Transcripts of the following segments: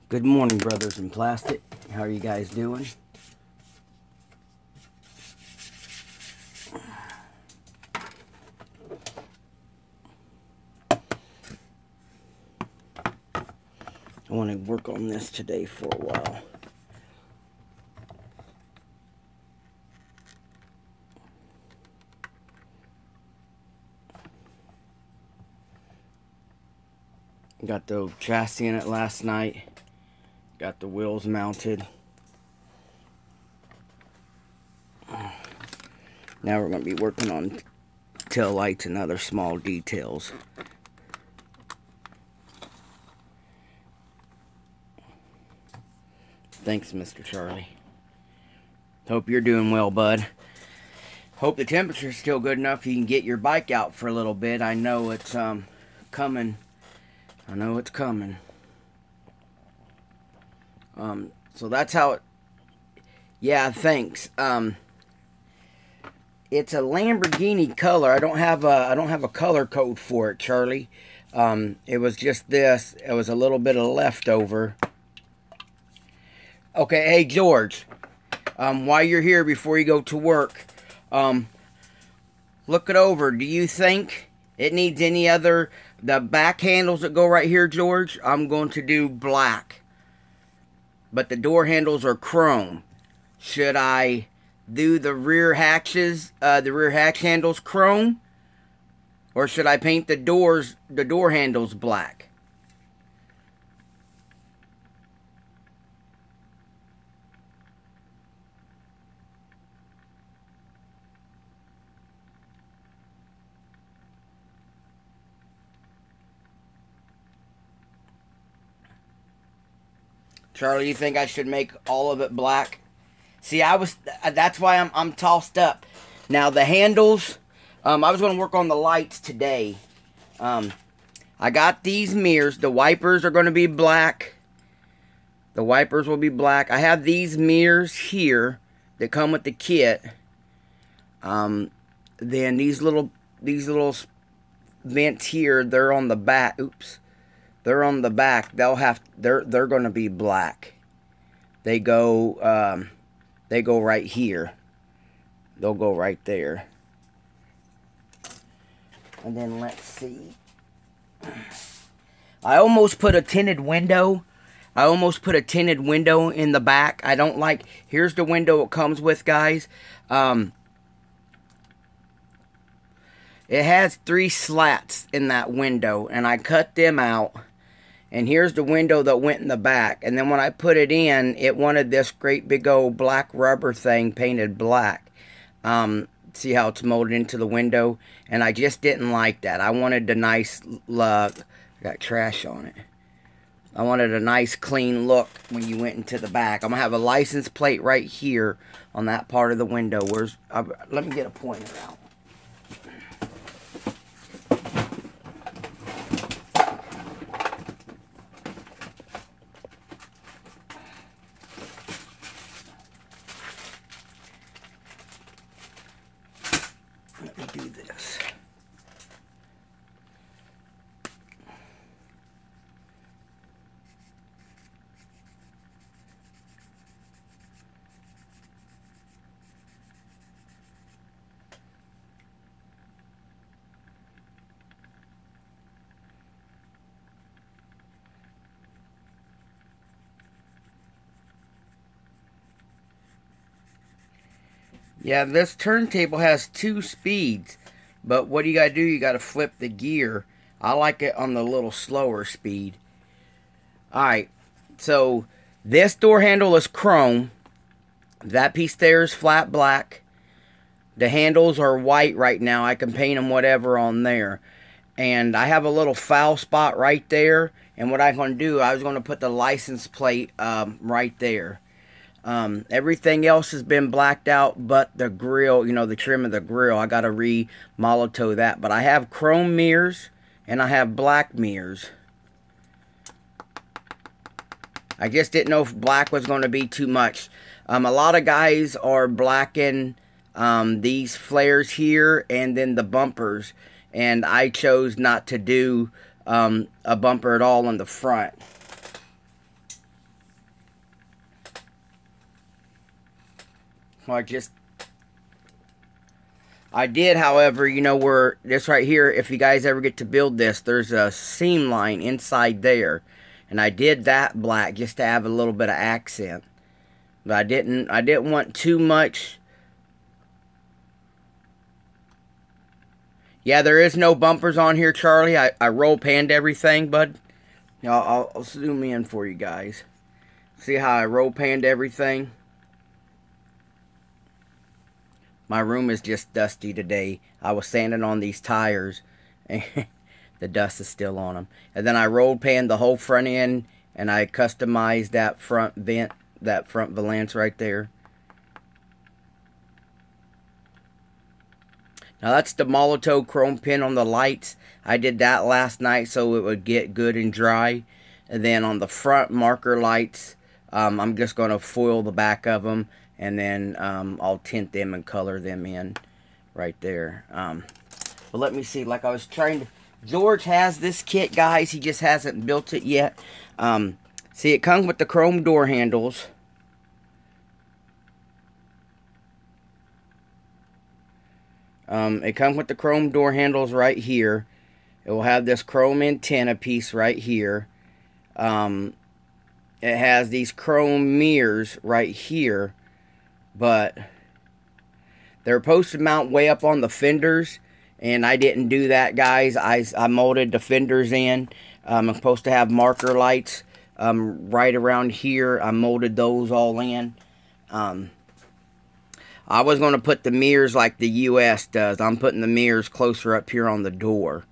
Good morning, brothers in plastic. How are you guys doing? I want to work on this today for a while. Got the chassis in it last night. Got the wheels mounted. Now we're going to be working on tail lights and other small details. Thanks, Mr. Charlie. Hope you're doing well, bud. Hope the temperature's still good enough you can get your bike out for a little bit. I know it's coming. I know it's coming. So that's how it... Yeah, thanks. It's a Lamborghini color. I don't have a color code for it, Charlie. It was just this. It was a little bit of leftover. Okay, hey George. While you're here, before you go to work, look it over. Do you think it needs any other... The back handles that go right here, George, I'm going to do black. But the door handles are chrome. Should I do the rear hatches, the rear hatch handles chrome? Or should I paint the door handles black? Charlie, you think I should make all of it black? See, that's why I'm tossed up. Now, the handles, I was going to work on the lights today. I got these mirrors. The wipers are going to be black. The wipers will be black. I have these mirrors here that come with the kit. Then these little vents here, they're on the back. Oops. They're on the back. They're going to be black. They go right here. They'll go right there. And then let's see. I almost put a tinted window. in the back. I don't like... Here's the window it comes with, guys. It has 3 slats in that window, and I cut them out. And here's the window that went in the back. And then when I put it in, it wanted this great big old black rubber thing painted black. See how it's molded into the window? And I just didn't like that. I wanted a nice look. Got trash on it. I wanted a nice clean look when you went into the back. I'm going to have a license plate right here on that part of the window. Let me get a pointer out. Let me do this. Yeah, this turntable has 2 speeds, but what you gotta do, you gotta flip the gear. I like it on the little slower speed. Alright, so this door handle is chrome. That piece there is flat black. The handles are white right now. I can paint them whatever on there. And I have a little foul spot right there. And what I'm going to do, I was going to put the license plate right there. Everything else has been blacked out, but the grill, the trim of the grill, I got to re-molotow that. But I have chrome mirrors, and I have black mirrors. I just didn't know if black was going to be too much. A lot of guys are blacking these flares here, and then the bumpers. And I chose not to do a bumper at all on the front. I did, however, you know, where this right here, if you guys ever get to build this, there's a seam line inside there. And I did that black just to have a little bit of accent. But I didn't want too much. Yeah, there is no bumpers on here, Charlie. I roll panned everything, bud. You know, I'll zoom in for you guys. See how I roll panned everything? My room is just dusty today. I was sanding on these tires, and the dust is still on them. And then I rolled panned the whole front end, and I customized that front vent, that front valance right there. Now that's the Molotow chrome pin on the lights. I did that last night so it would get good and dry. And then on the front marker lights, I'm just going to foil the back of them. And then I'll tint them and color them in right there. But let me see. Like I was trying to... George has this kit, guys. He just hasn't built it yet. See, it comes with the chrome door handles. It comes with the chrome door handles right here. It will have this chrome antenna piece right here. It has these chrome mirrors right here. But they're supposed to mount way up on the fenders, and I didn't do that, guys. I molded the fenders in. I'm supposed to have marker lights right around here. I molded those all in. I was going to put the mirrors like the US does. I'm putting the mirrors closer up here on the door.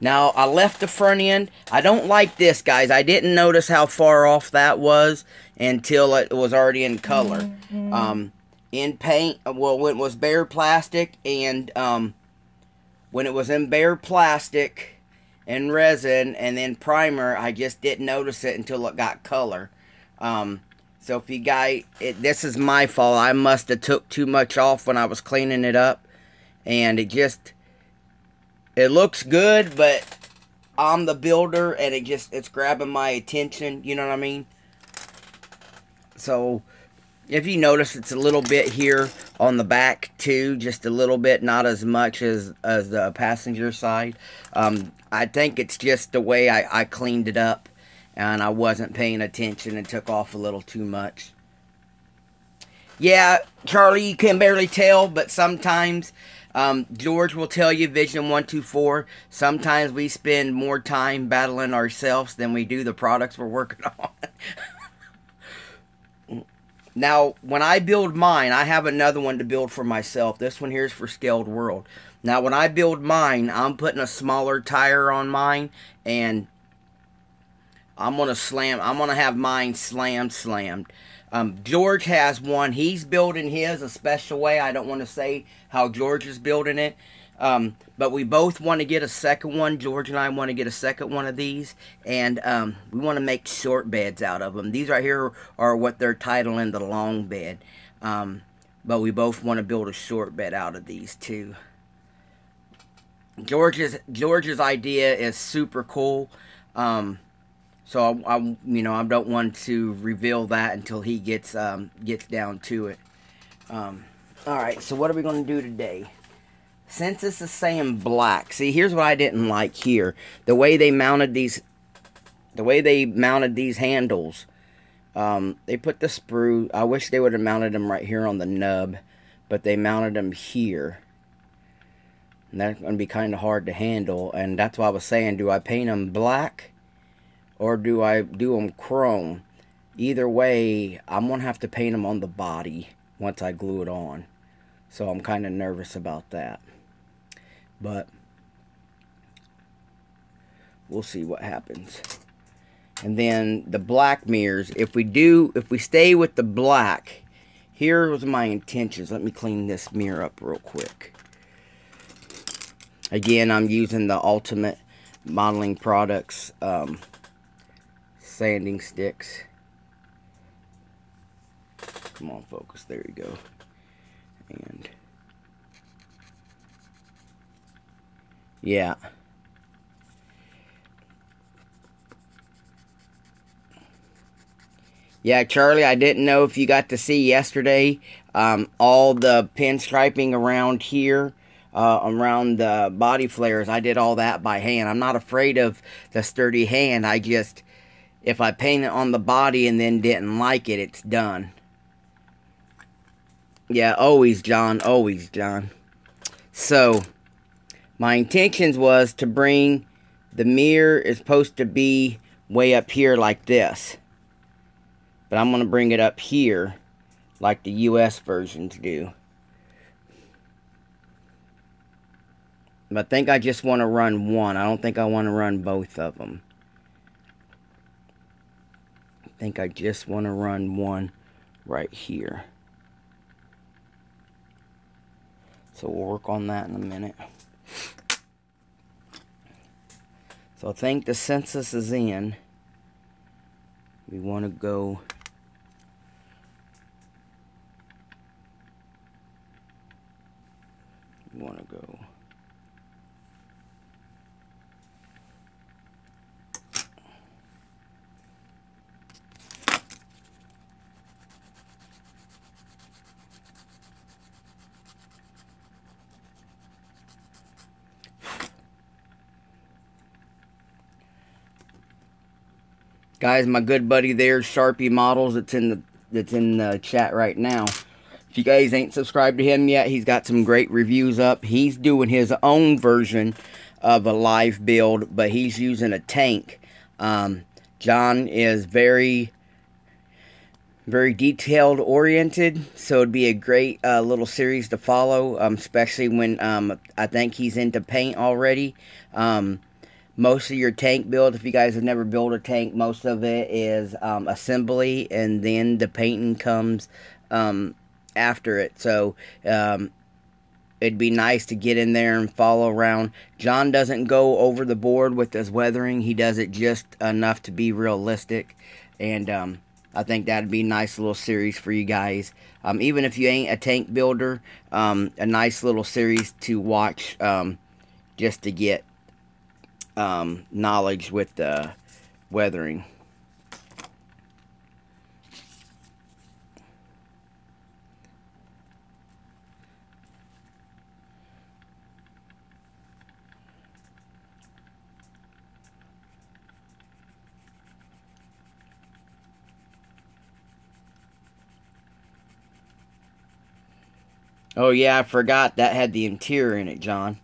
Now, I left the front end. I don't like this, guys. I didn't notice how far off that was until it was already in color. In paint, well, when it was bare plastic, and when it was in bare plastic and resin and then primer, I just didn't notice it until it got color. So if you guys, this is my fault. I must have took too much off when I was cleaning it up, and it looks good, but I'm the builder, and it's grabbing my attention, you know what I mean? So, if you notice, it's a little bit here on the back, too, just a little bit, not as much as the passenger side. I think it's just the way I cleaned it up, and I wasn't paying attention and took off a little too much. Yeah, Charlie, you can barely tell, but sometimes... George will tell you, Vision 124, sometimes we spend more time battling ourselves than we do the products we're working on. Now, when I build mine, I have another one to build for myself. This one here is for Scaled World. Now, when I build mine, I'm putting a smaller tire on mine, and I'm going to have mine slammed. George has one. He's building his a special way. I don't want to say how George is building it. But we both want to get a second one. George and I want to get a second one of these. And we want to make short beds out of them. These right here are what they're titling the long bed. But we both want to build a short bed out of these too. George's idea is super cool. So I don't want to reveal that until he gets down to it. All right, so what are we going to do today? Since this is saying black, see, here's what I didn't like here: the way they mounted these handles. They put the sprue. I wish they would have mounted them right here on the nub, but they mounted them here. And that's going to be kind of hard to handle, and that's why I was saying, do I paint them black? Or do I do them chrome? Either way, I'm going to have to paint them on the body once I glue it on. So I'm kind of nervous about that. But we'll see what happens. And then the black mirrors. If we stay with the black, here was my intentions. Let me clean this mirror up real quick. Again, I'm using the Ultimate Modeling Products sanding sticks. Come on, focus. There you go. And yeah. Yeah, Charlie, I didn't know if you got to see yesterday all the pinstriping around here, around the body flares. I did all that by hand. I'm not afraid of the sturdy hand. I just, if I paint it on the body and then didn't like it, it's done. Yeah, always, John. Always, John. So, my intentions was to bring the mirror is supposed to be way up here like this. But I'm going to bring it up here like the US versions do. But I think I just want to run one. I don't think I want to run both of them. I think I just want to run one right here. So we'll work on that in a minute. So I think the census is in. We want to go... We want to go... Guys, my good buddy there, Sharpie Models, that's in the chat right now. If you guys ain't subscribed to him yet, he's got some great reviews up. He's doing his own version of a live build, but he's using a tank. John is very detailed oriented, so it'd be a great little series to follow, especially when I think he's into paint already. Most of your tank build, if you guys have never built a tank, most of it is assembly, and then the painting comes after it. So it'd be nice to get in there and follow around. John doesn't go over the board with his weathering. He does it just enough to be realistic. And I think that'd be a nice little series for you guys. Even if you ain't a tank builder, a nice little series to watch just to get knowledge with the weathering. Oh yeah, I forgot that had the interior in it, John.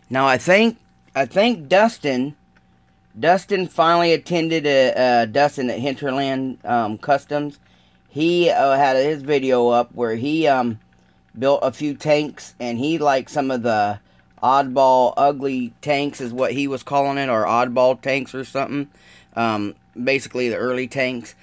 Now I think Dustin finally attended Dustin at Hinterland Customs. He had his video up where he built a few tanks, and he liked some of the oddball ugly tanks is what he was calling it, or oddball tanks or something. Basically the early tanks.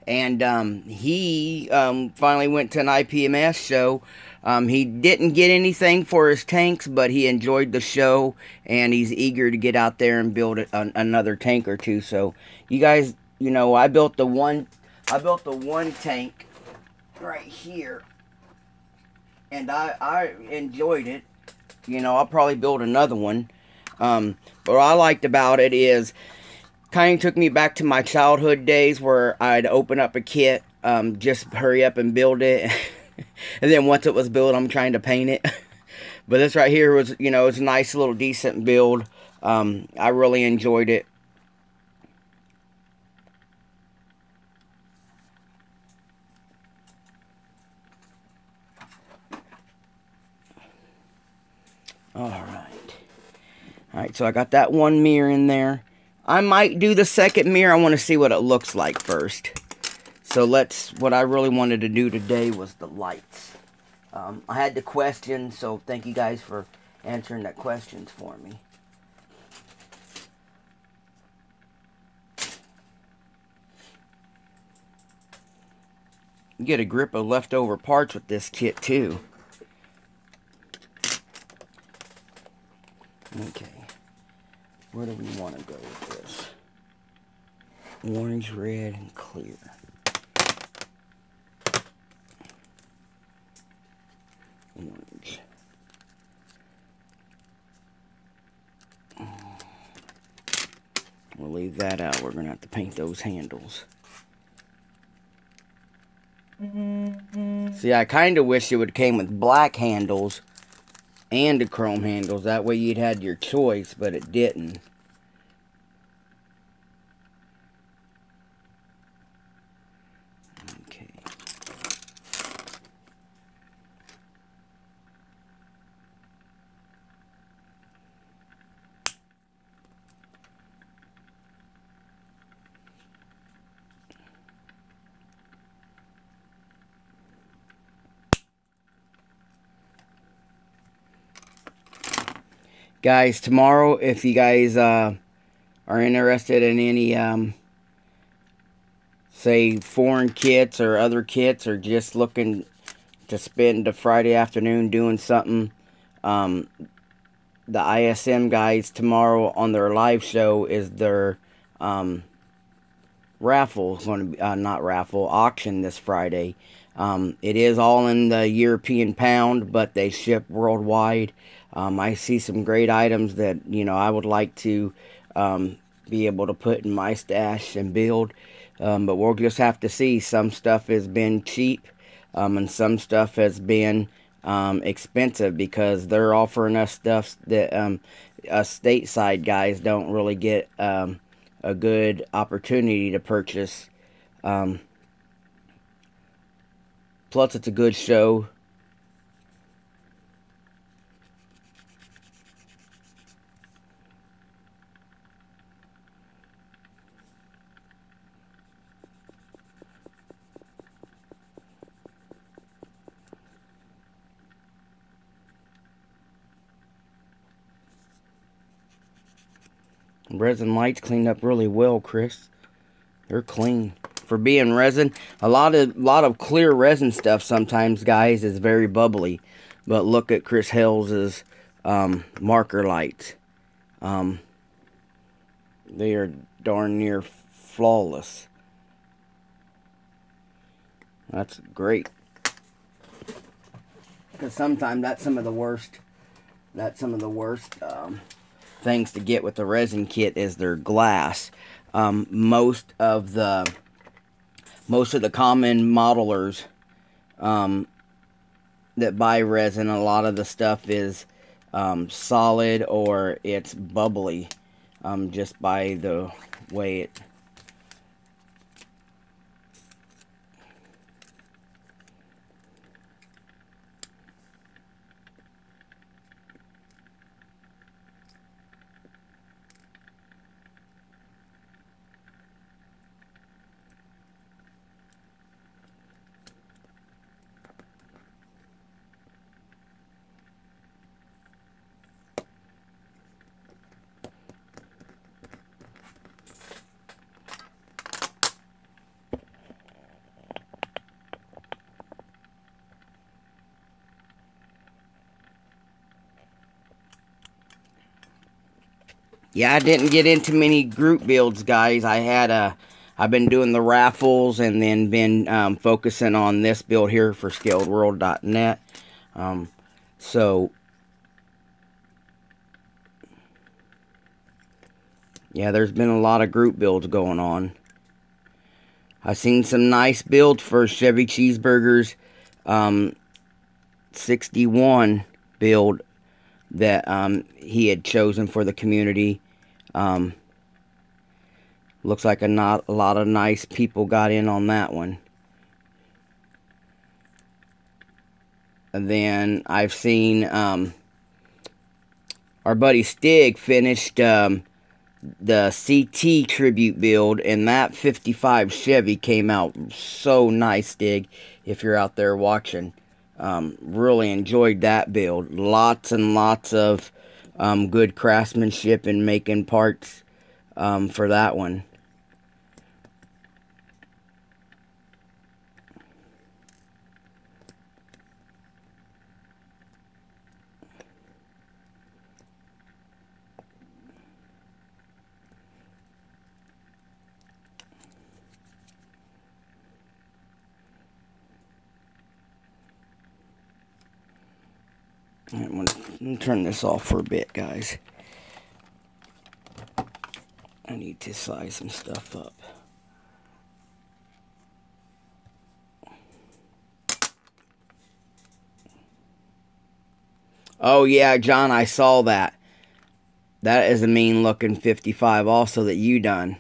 And he finally went to an IPMS show. He didn't get anything for his tanks, but he enjoyed the show, and he's eager to get out there and build another tank or two. So, you guys, you know, I built the one tank right here, and I enjoyed it. You know, I'll probably build another one. But what I liked about it is, kind of took me back to my childhood days where I'd open up a kit, just hurry up and build it. And then once it was built, I'm trying to paint it. But this right here was, you know, it's a nice little decent build. I really enjoyed it. Alright, so I got that one mirror in there. I might do the second mirror. I want to see what it looks like first. So what I really wanted to do today was the lights. I had the question, so thank you guys for answering that questions for me. You get a grip of leftover parts with this kit too. Where do we want to go with this? Orange, red, and clear. Orange. We'll leave that out. We're going to have to paint those handles. See, I kind of wish it would came with black handles and the chrome handles. That way you'd had your choice, but it didn't. Okay. Guys, tomorrow, if you guys are interested in any, say, foreign kits or other kits, or just looking to spend a Friday afternoon doing something, the ISM guys tomorrow on their live show is their raffle. It's going to be, not raffle, auction this Friday. It is all in the European pound, but they ship worldwide. I see some great items that, I would like to be able to put in my stash and build. But we'll just have to see. Some stuff has been cheap, and some stuff has been expensive, because they're offering us stuff that us stateside guys don't really get a good opportunity to purchase. Plus, it's a good show. Resin lights cleaned up really well, Chris. They're clean. For being resin, a lot of clear resin stuff sometimes, guys, is very bubbly. But look at Chris Hell's marker lights. They are darn near flawless. That's great. Because sometimes that's some of the worst. Things to get with the resin kit is their glass. Most of the common modelers that buy resin, a lot of the stuff is solid, or it's bubbly, just by the way it. Yeah, I didn't get into many group builds, guys. I've been doing the raffles, and then been focusing on this build here for ScaledWorld.net. So, yeah, there's been a lot of group builds going on. I've seen some nice builds for Chevy Cheeseburger's 61 build that he had chosen for the community. Looks like a lot of nice people got in on that one. And then I've seen our buddy Stig finished the CT tribute build, and that 55 Chevy came out so nice, Stig, if you're out there watching. Really enjoyed that build. Lots and lots of good craftsmanship in making parts for that one. I'm gonna turn this off for a bit, guys. I need to size some stuff up. Oh yeah, John, I saw that. That is a mean looking 55 also that you done.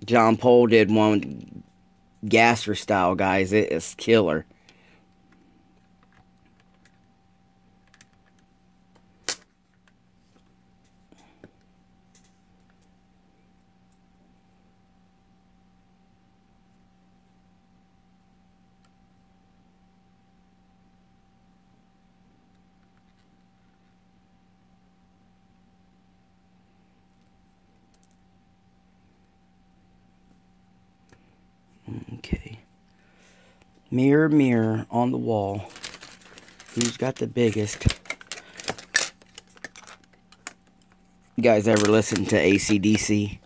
John Paul did one Gasser style, guys. It is killer. Okay. Mirror, mirror on the wall. Who's got the biggest? You guys ever listen to AC/DC?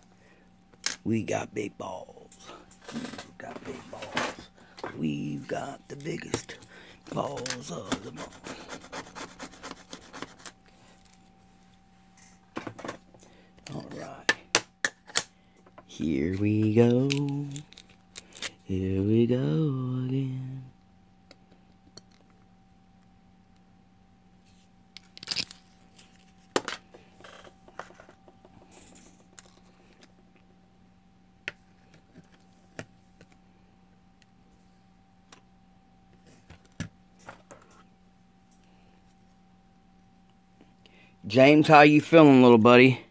We got big balls. We've got big balls. We've got the biggest balls of them all. Alright. Here we go. Here we go again. James, how you feeling, little buddy?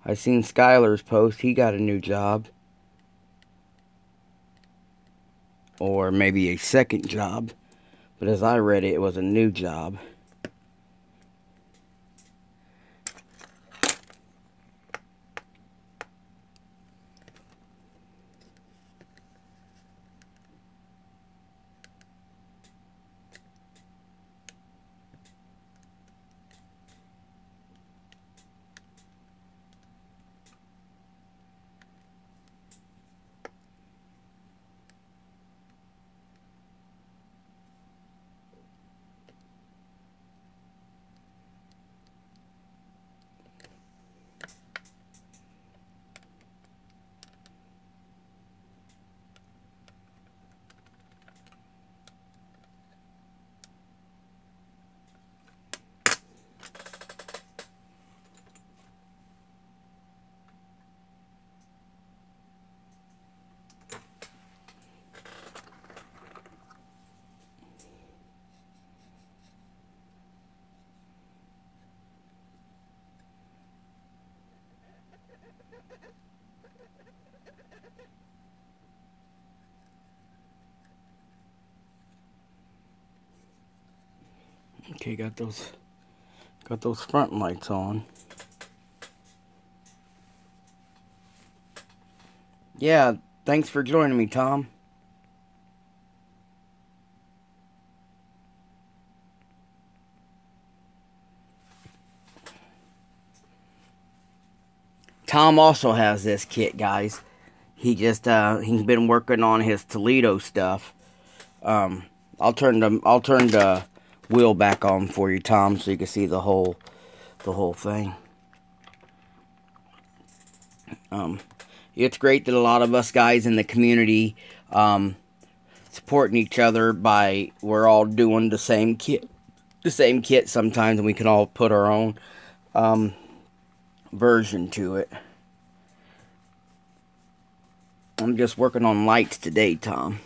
I seen Skylar's post. He got a new job. Or maybe a second job. But as I read it, it was a new job. Okay, got those front lights on. Yeah, thanks for joining me, Tom. Tom also has this kit, guys. He just he's been working on his Toledo stuff. I'll turn the wheel back on for you, Tom, so you can see the whole thing. It's great that a lot of us guys in the community supporting each other by we're all doing the same kit sometimes, and we can all put our own version to it. I'm just working on lights today, Tom.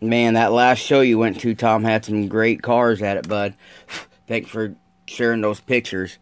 Man, that last show you went to, Tom, had some great cars at it, bud. Thanks for sharing those pictures.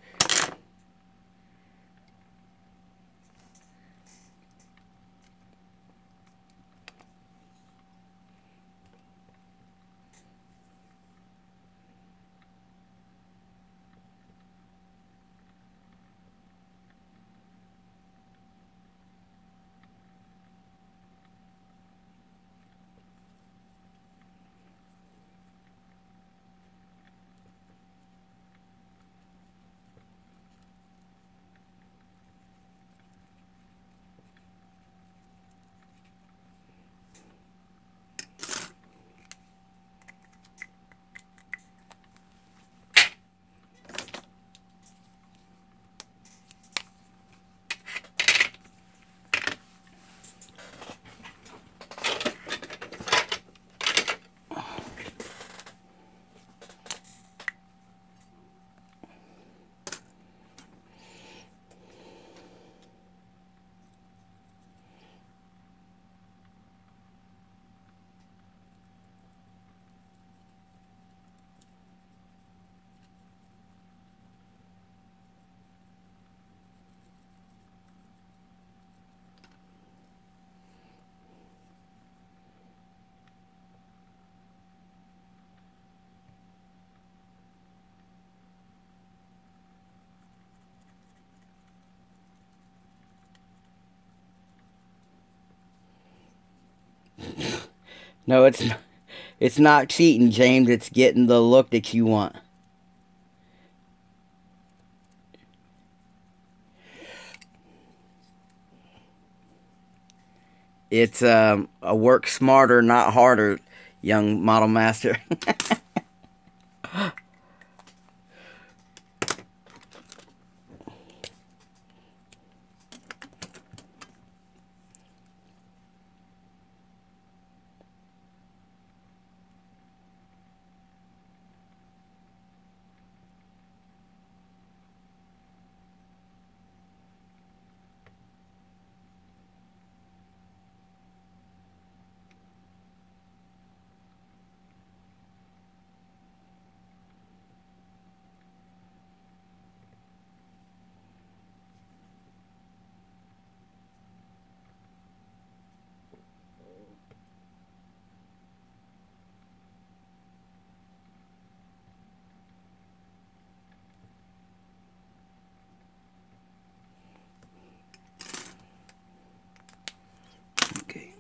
No, it's not cheating, James. It's getting the look that you want. It's a work smarter, not harder, young model master. Okay.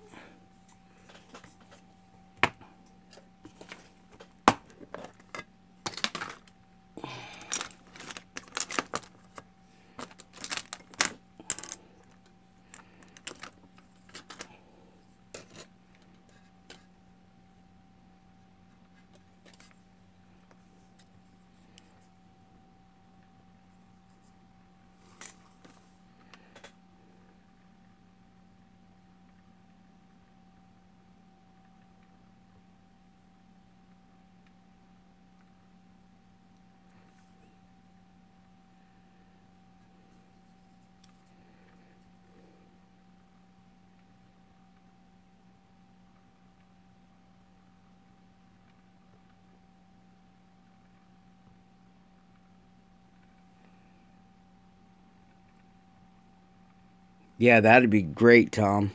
Yeah, that'd be great, Tom.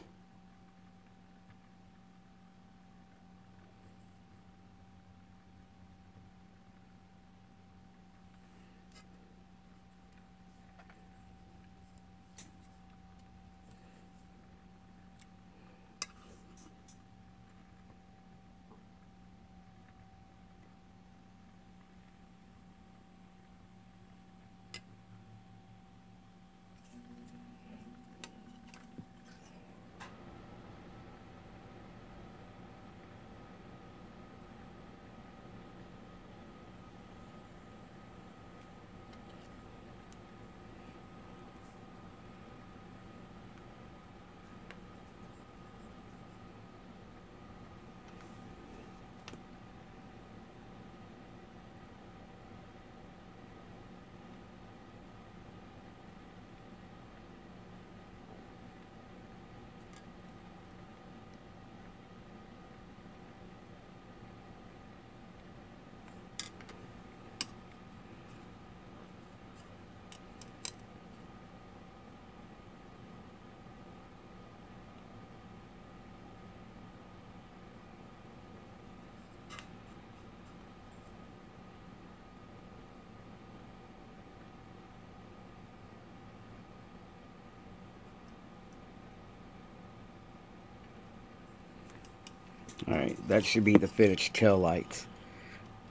Alright, that should be the finished tail lights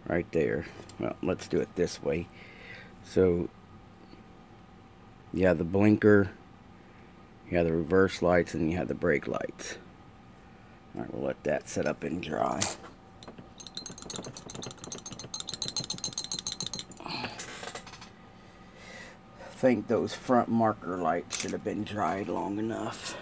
right there. Well, let's do it this way. So, you have the blinker, you have the reverse lights, and you have the brake lights. Alright, we'll let that set up and dry. I think those front marker lights should have been dried long enough.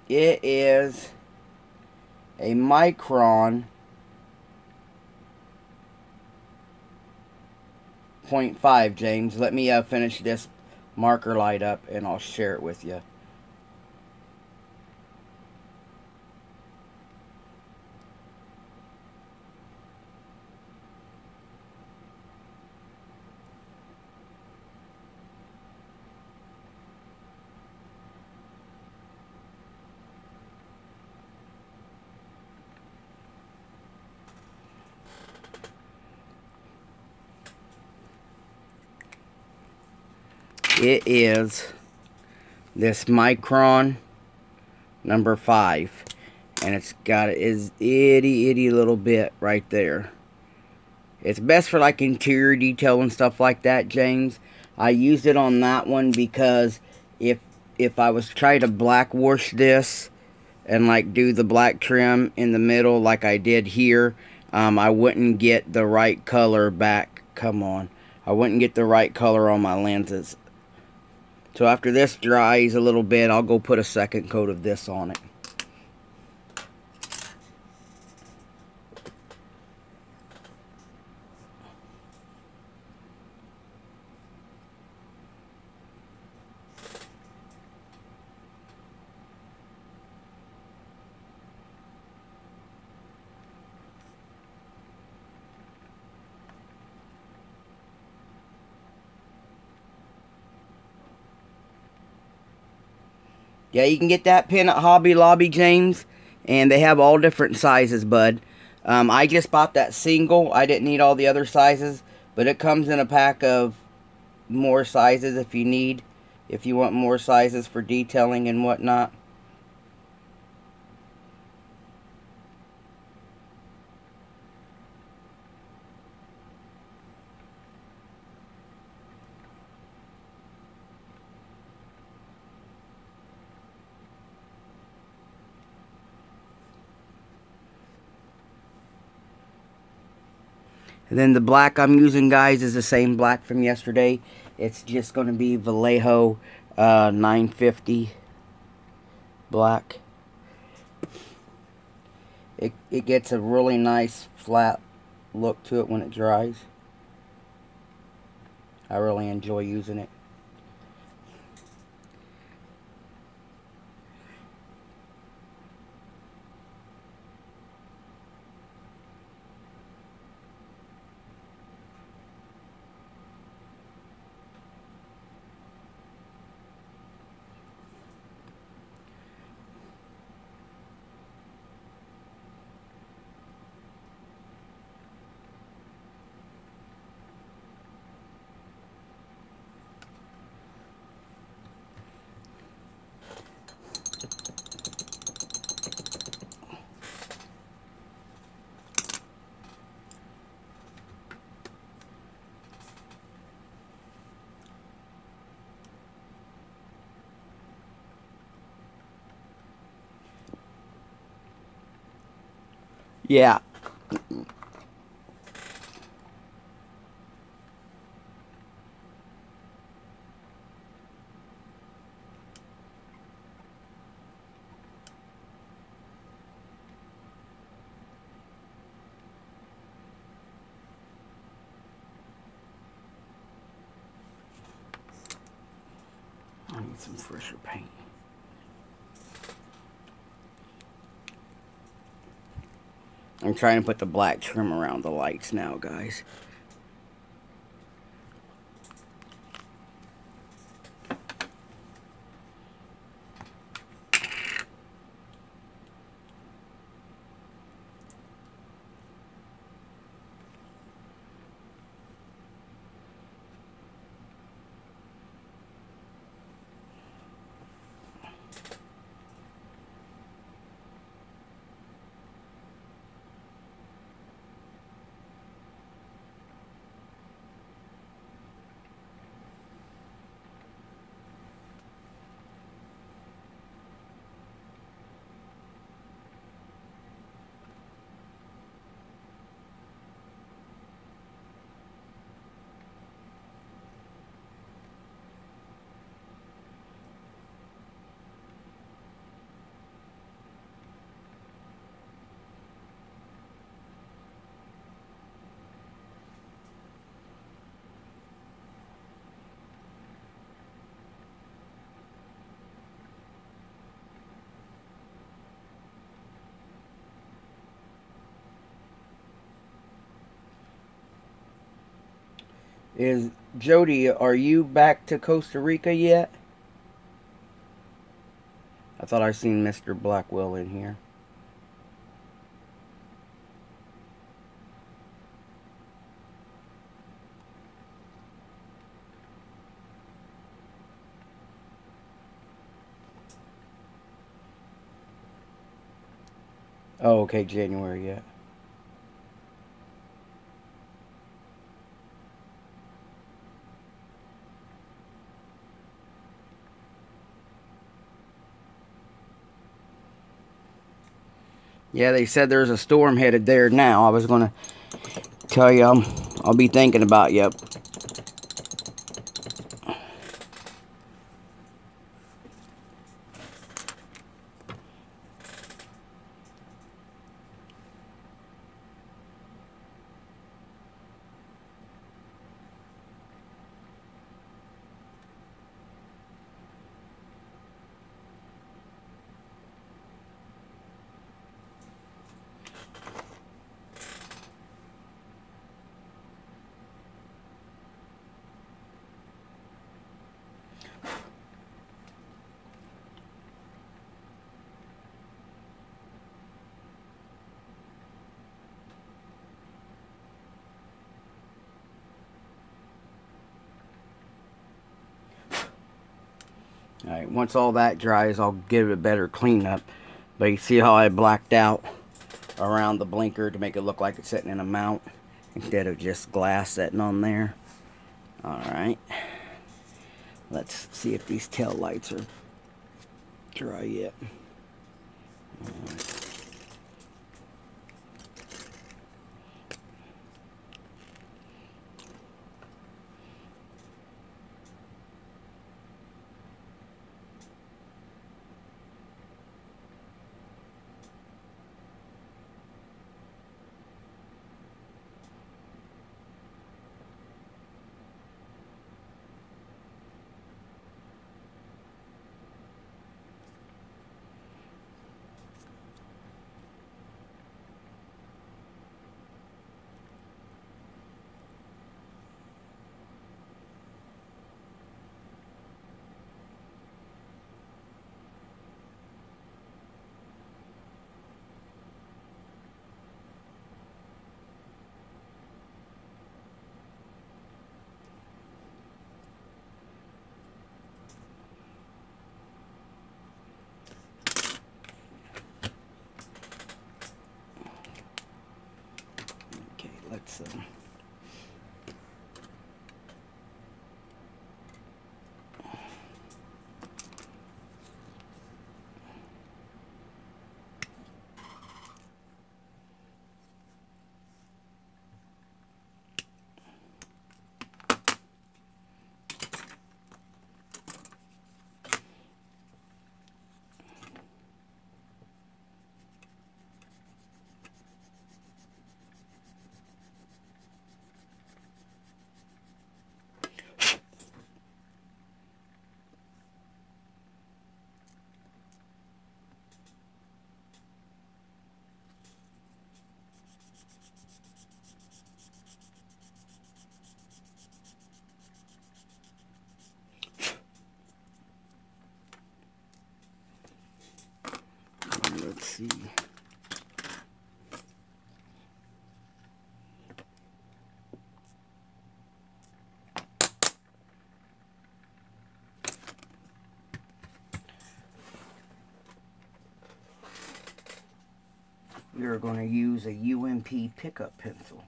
It is a Micron 0.5, James. Let me finish this marker light up and I'll share it with you. It is this Micron number 5, and it's got is itty little bit right there. It's best for like interior detail and stuff like that, James. I used it on that one because if I was trying to black wash this and like do the black trim in the middle like I did here, I wouldn't get the right color back. Come on, I wouldn't get the right color on my lenses. So after this dries a little bit, I'll go put a second coat of this on it. Yeah, you can get that pen at Hobby Lobby, James. And they have all different sizes, bud. I just bought that single. I didn't need all the other sizes. But it comes in a pack of more sizes if you need. If you want more sizes for detailing and whatnot. And then the black I'm using, guys, is the same black from yesterday. It's just going to be Vallejo 950 black. It gets a really nice flat look to it when it dries. I really enjoy using it. Yeah. I need some fresher paint. I'm trying to put the black trim around the lights now, guys. Is Jody, are you back to Costa Rica yet? I thought I seen Mr. Blackwell in here. Oh, okay, January yet. Yeah, they said there's a storm headed there now. I was gonna tell you, I'll be thinking about you. Alright, once all that dries, I'll give it a better cleanup. But you see how I blacked out around the blinker to make it look like it's sitting in a mount instead of just glass sitting on there. Alright. Let's see if these tail lights are dry yet. see. We are going to use a UMP pickup pencil.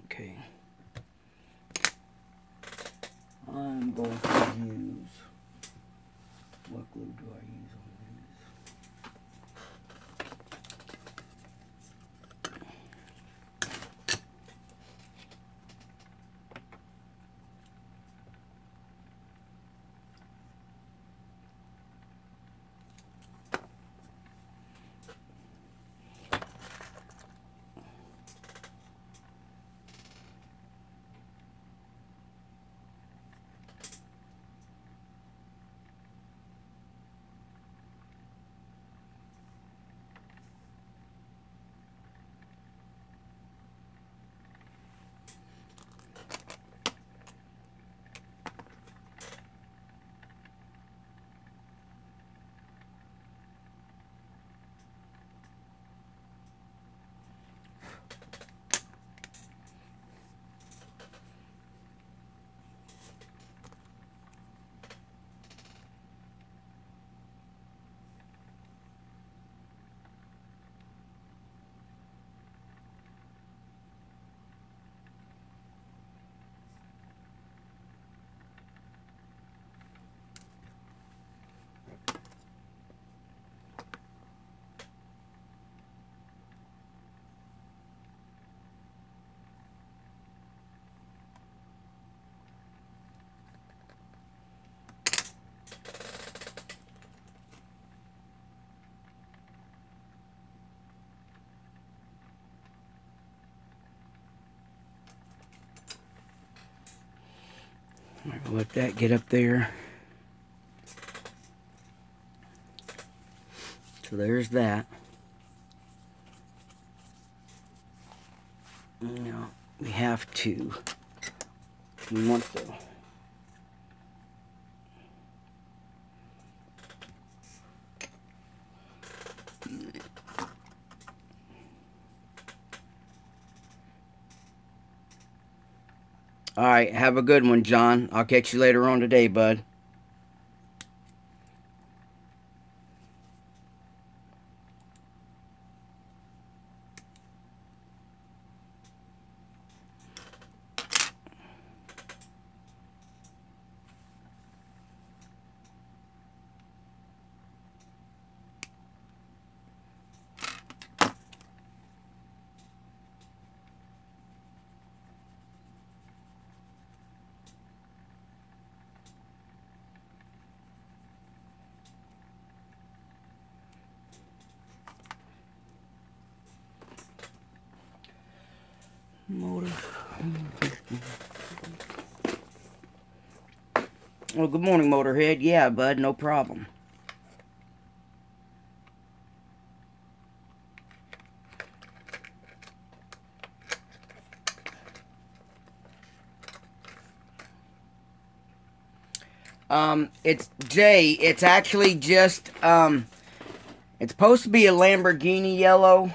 Okay. I'm going to use, what glue do I use on I'm going to let that get up there. So there's that. Now we have to, we want to, all right, have a good one, John. I'll catch you later on today, bud. Motor. Well, good morning, Motorhead. Yeah, bud, no problem. It's Jay. It's actually just, it's supposed to be a Lamborghini yellow,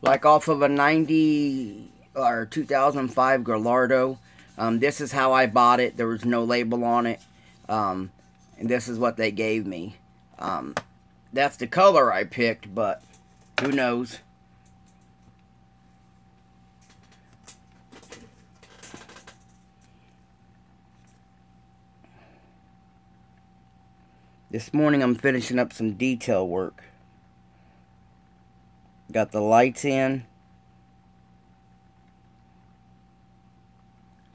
like off of a 90 or 2005 Gallardo. This is how I bought it. There was no label on it. And this is what they gave me. That's the color I picked, but who knows? This morning I'm finishing up some detail work. Got the lights in.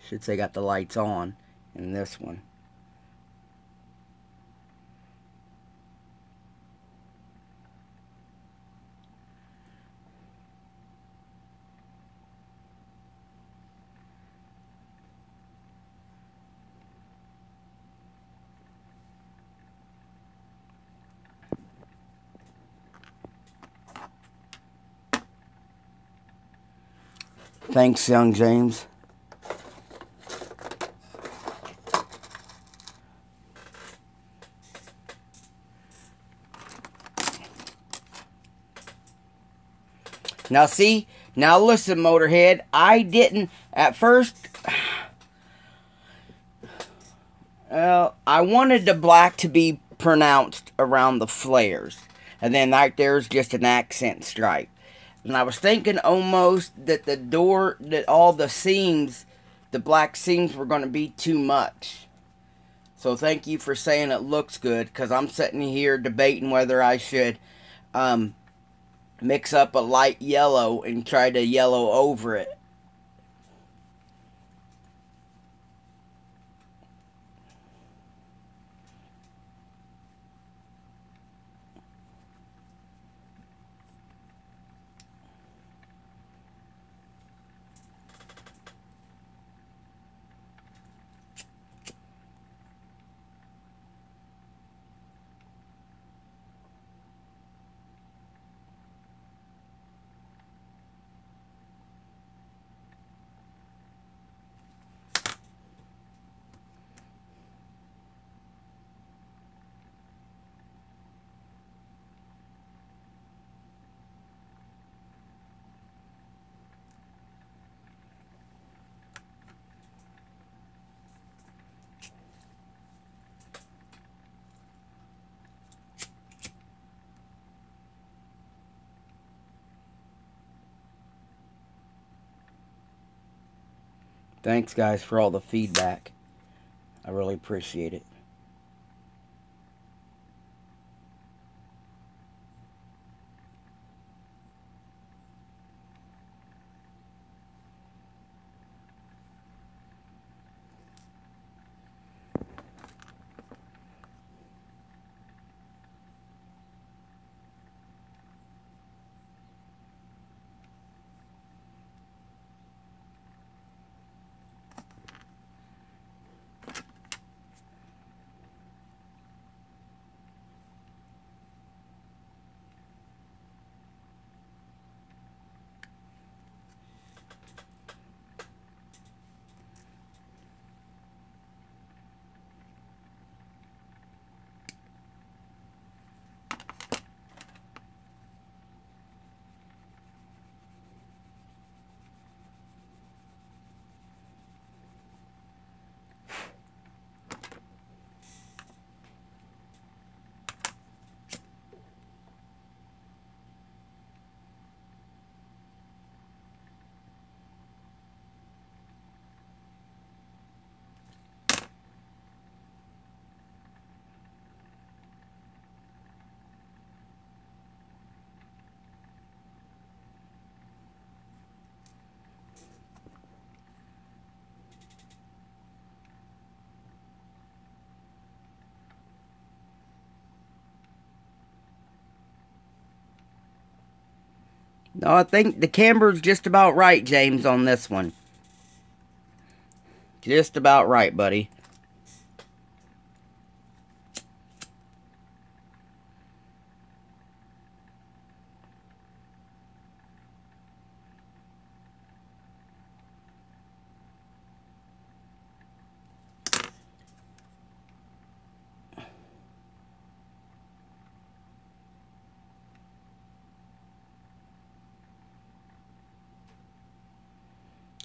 Should say got the lights on in this one. Thanks, young James. Now see, now listen, Motorhead, I didn't, at first, well, I wanted the black to be pronounced around the flares. And then right there's just an accent stripe. And I was thinking almost that that all the seams, the black seams were going to be too much. So thank you for saying it looks good, because I'm sitting here debating whether I should, mix up a light yellow and try to yellow over it. Thanks, guys, for all the feedback. I really appreciate it. No, I think the camber's just about right, James, on this one. Just about right, buddy.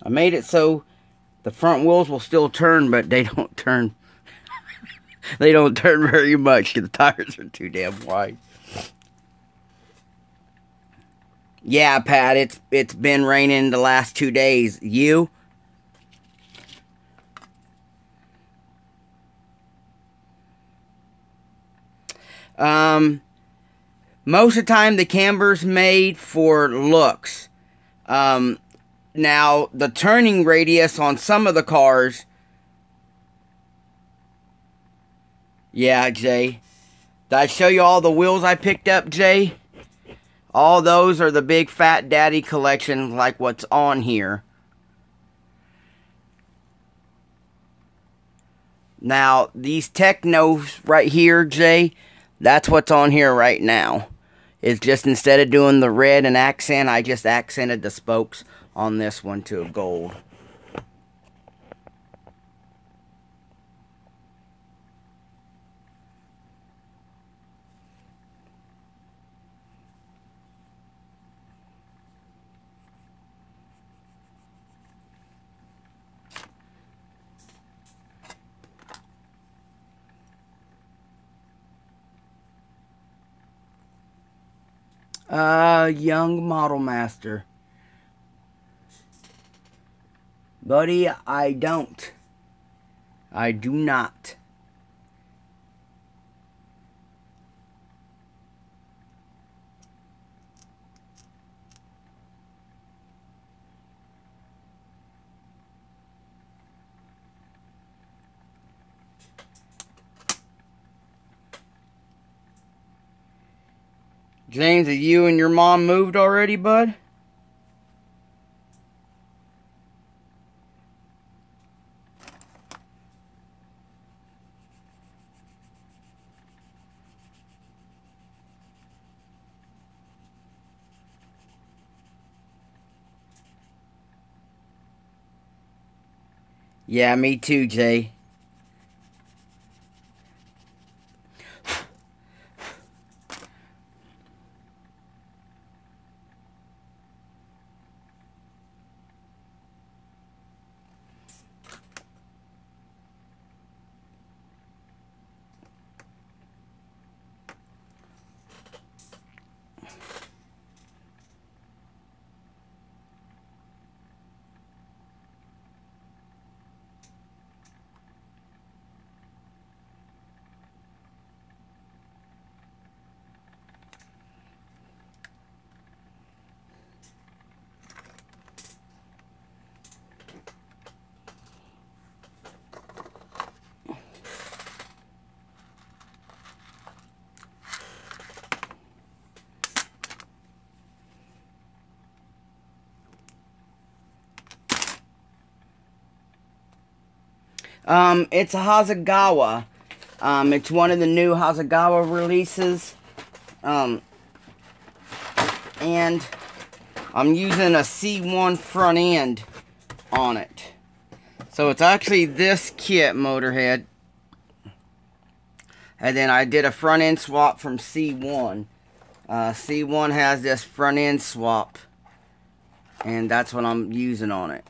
I made it so the front wheels will still turn, but they don't turn. They don't turn very much. The tires are too damn wide. Yeah, Pat, it's been raining the last 2 days. You? Most of the time the camber's made for looks. Now, the turning radius on some of the cars... Yeah, Jay. Did I show you all the wheels I picked up, Jay? All those are the Big Fat Daddy collection, like what's on here. Now, these Technos right here, Jay, that's what's on here right now. It's just instead of doing the red and accent, I just accented the spokes on this one to a gold. Young Model Master. Buddy, I don't. I do not. James, have you and your mom moved already, bud? Yeah, me too, Jay. It's a Hasegawa. It's one of the new Hasegawa releases. And I'm using a C1 front end on it. So it's actually this kit, Motorhead. And then I did a front end swap from C1. C1 has this front end swap. And that's what I'm using on it.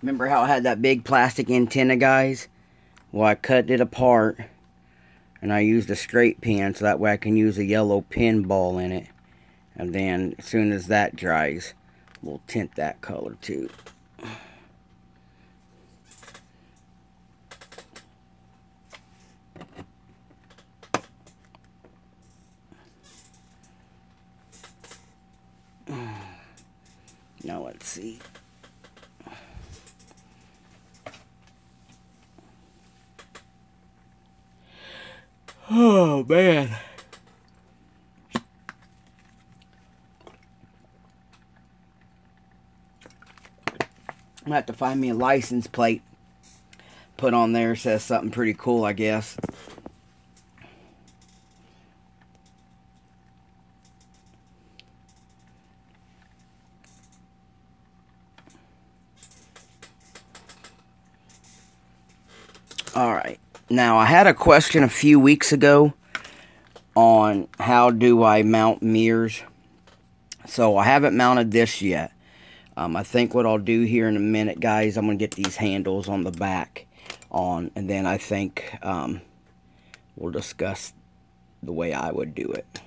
Remember how I had that big plastic antenna, guys? Well, I cut it apart, and I used a straight pen so that way I can use a yellow pinball in it. And then, as soon as that dries, we'll tint that color too. Now let's see. Oh man. I'm gonna have to find me a license plate. Put on there, says something pretty cool, I guess. Alright. Now, I had a question a few weeks ago on how do I mount mirrors. So, I haven't mounted this yet. I think what I'll do here in a minute, guys, I'm going to get these handles on the back on. And then I think we'll discuss the way I would do it.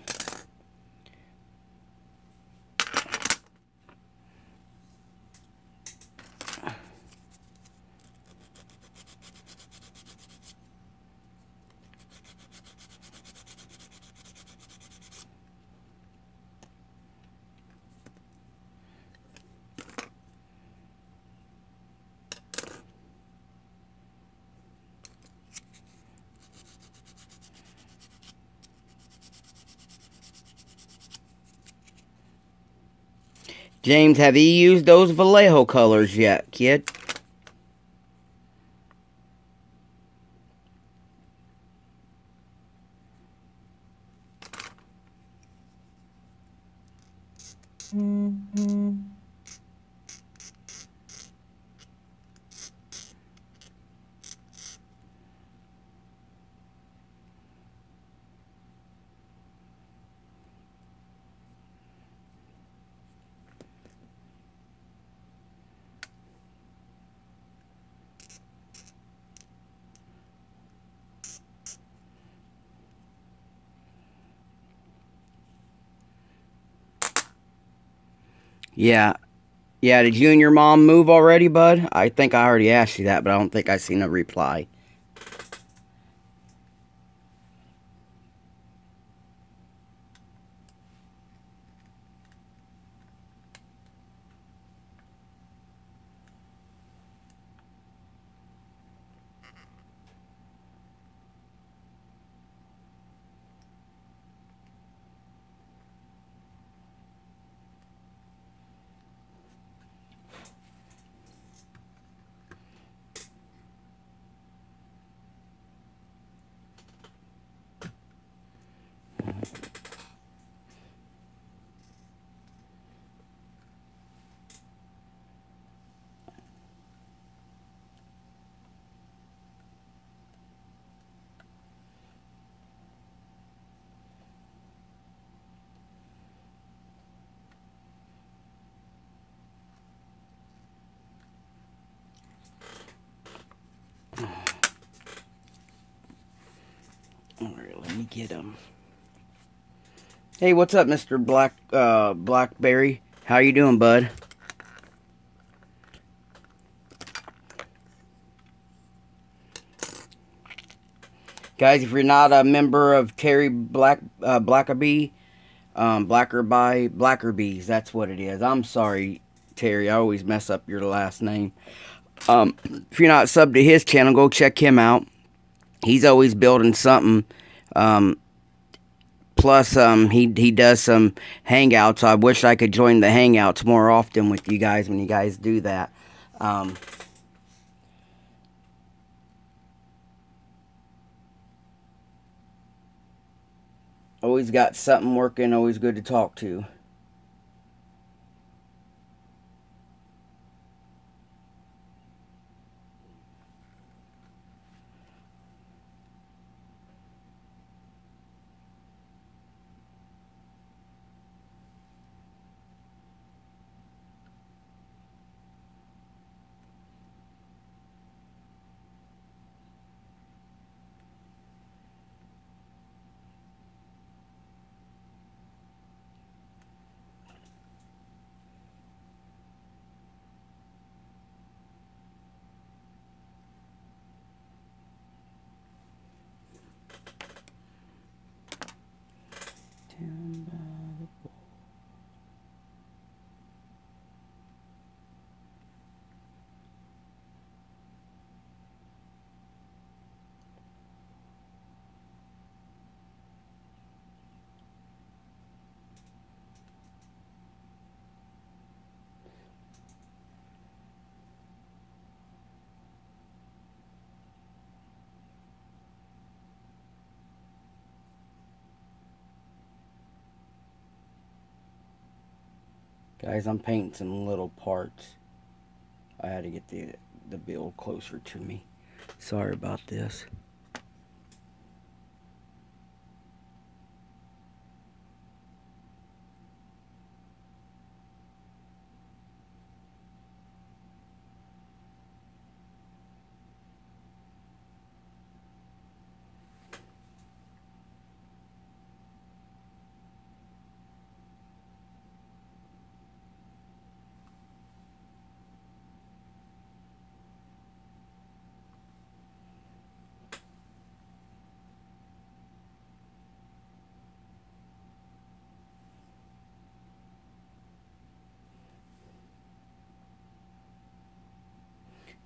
James, have you used those Vallejo colors yet, kid? Yeah. Yeah, did you and your mom move already, bud? I think I already asked you that, but I don't think I seen a reply. Alright, let me get them. Hey, what's up, Mr. Blackberry? How you doing, bud? Guys, if you're not a member of Terry Blackerby, Blackerby's, that's what it is. I'm sorry, Terry, I always mess up your last name. If you're not subbed to his channel, go check him out. He's always building something. Plus, he does some hangouts. I wish I could join the hangouts more often with you guys when you guys do that. Always got something working, always good to talk to. Guys, I'm painting some little parts. I had to get the build closer to me. Sorry about this.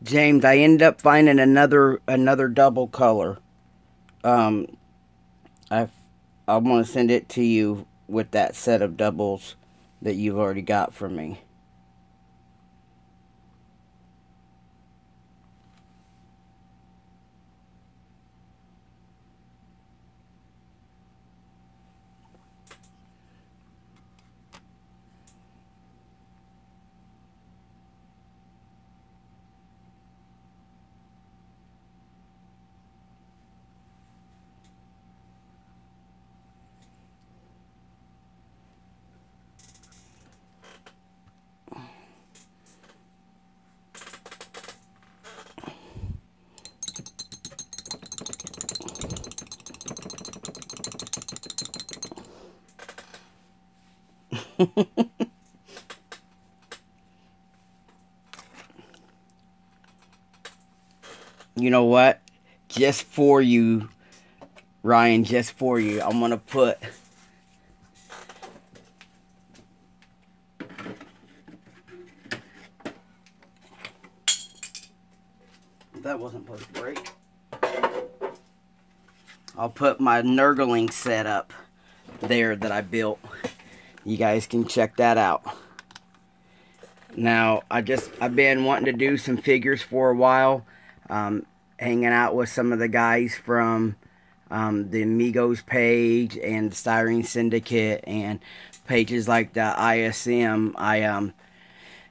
James, I ended up finding another double color. Um, I I'm gonna send it to you with that set of doubles that you've already got from me. You know what? Just for you, Ryan, just for you, I'm gonna put that wasn't supposed to break. I'll put my Nurgling setup there that I built. You guys can check that out. Now, I've been wanting to do some figures for a while. Hanging out with some of the guys from the Amigos page and the Styrene Syndicate and pages like the ISM. I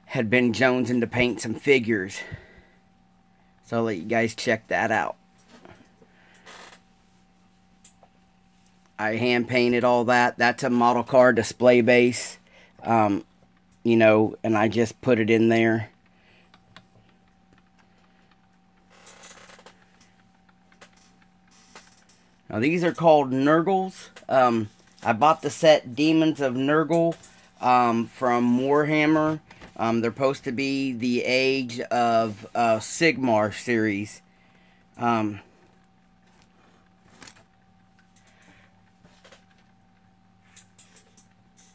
had been jonesing to paint some figures. So I'll let you guys check that out. I hand painted all that. That's a model car display base. You know, and I just put it in there. Now these are called Nurgles. I bought the set Demons of Nurgle from Warhammer. They're supposed to be the Age of Sigmar series.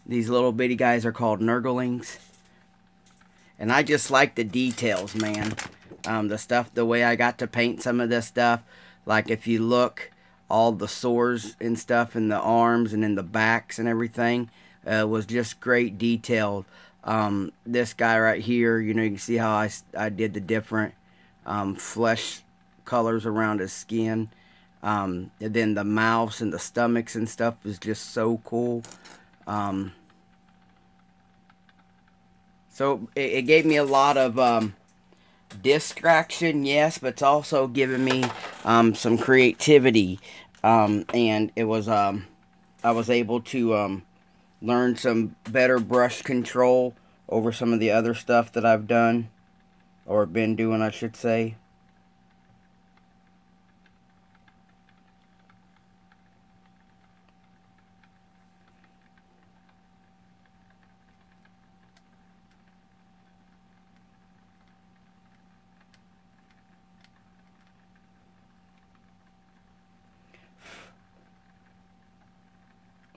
These little bitty guys are called Nurglings. And I just like the details, man. The stuff, the way I got to paint some of this stuff. Like if you look, all the sores and stuff in the arms and in the backs and everything was just great detail. This guy right here, you know, you can see how I did the different flesh colors around his skin. And then the mouths and the stomachs and stuff is just so cool. So it gave me a lot of distraction, yes, but it's also given me some creativity. And it was I was able to learn some better brush control over some of the other stuff that I've done, or been doing, I should say.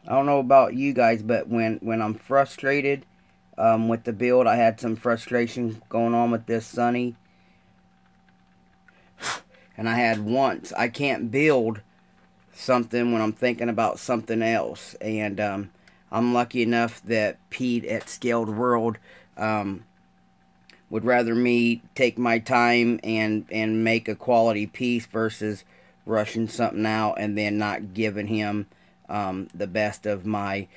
I don't know about you guys, but when I'm frustrated with the build, I had some frustration going on with this Sunny. And I had once, I can't build something when I'm thinking about something else. And I'm lucky enough that Pete at Scaled World would rather me take my time and make a quality piece versus rushing something out and then not giving him the best of my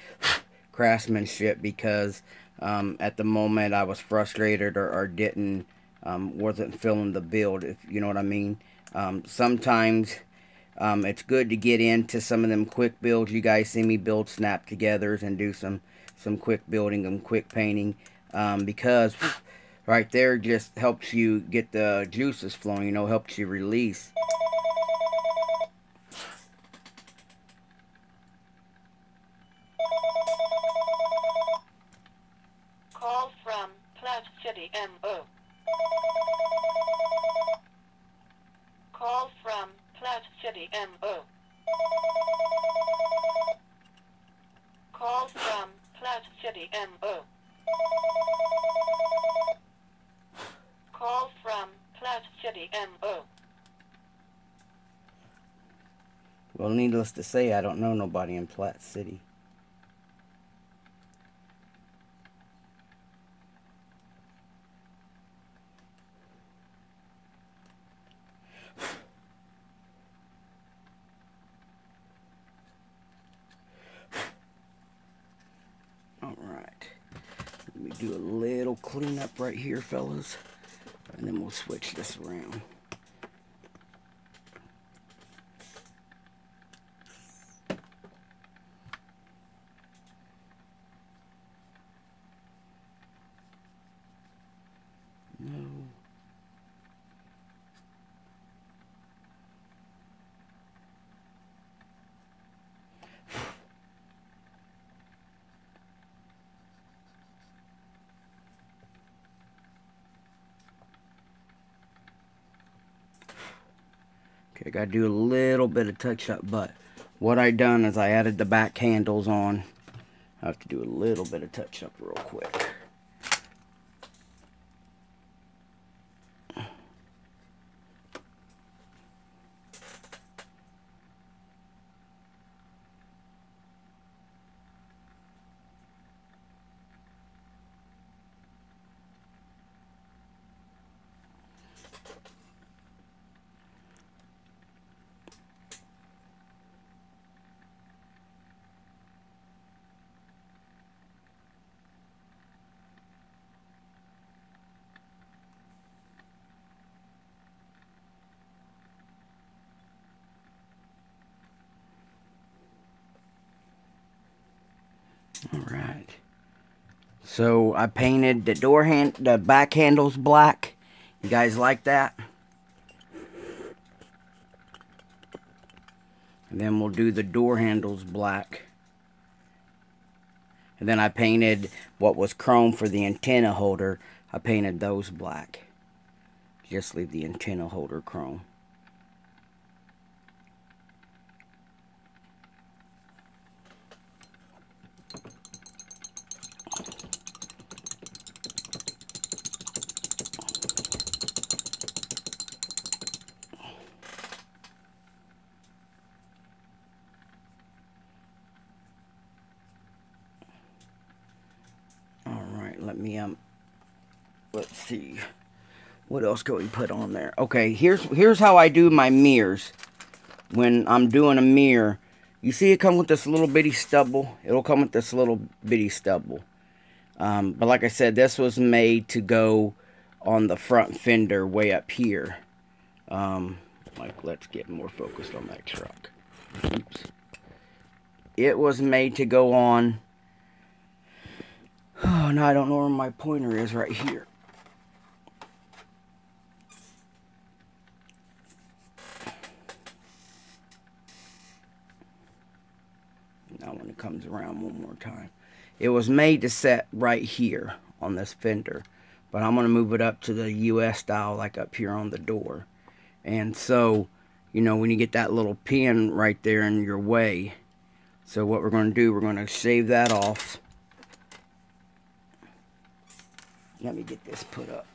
craftsmanship, because At the moment, I was frustrated or didn't wasn't feeling the build, if you know what I mean. Sometimes it's good to get into some of them quick builds. You guys see me build snap togethers and do some quick building and quick painting, because right there just helps you get the juices flowing, you know, helps you release. Call from Platte City, MO. Call from Platte City, MO. Call from Platte City, MO. Call from Platte City, MO. Well, needless to say, I don't know nobody in Platte City. Alright, let me do a little cleanup right here, fellas, and then we'll switch this around. No. Okay, I gotta do a little bit of touch up, but what I done is I added the back handles on. I have to do a little bit of touch up real quick. Alright. So I painted the back handles black. You guys like that? And then we'll do the door handles black. And then I painted what was chrome for the antenna holder. I painted those black. Just leave the antenna holder chrome. Let me let's see, what else can we put on there? Okay, here's how I do my mirrors. When I'm doing a mirror, you see it come with this little bitty stubble. It'll come with this little bitty stubble, but like I said, this was made to go on the front fender way up here. Like, let's get more focused on that truck. Oops. It was made to go on. Oh, no, I don't know where my pointer is. Right here. Now when it comes around one more time. It was made to set right here on this fender. But I'm going to move it up to the US style, like up here on the door. And so, you know, when you get that little pin right there in your way. So what we're going to do, we're going to shave that off. Let me get this put up.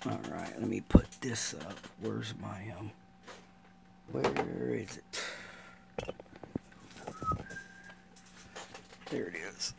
Alright, let me put this up. Where's my, where is it? There it is.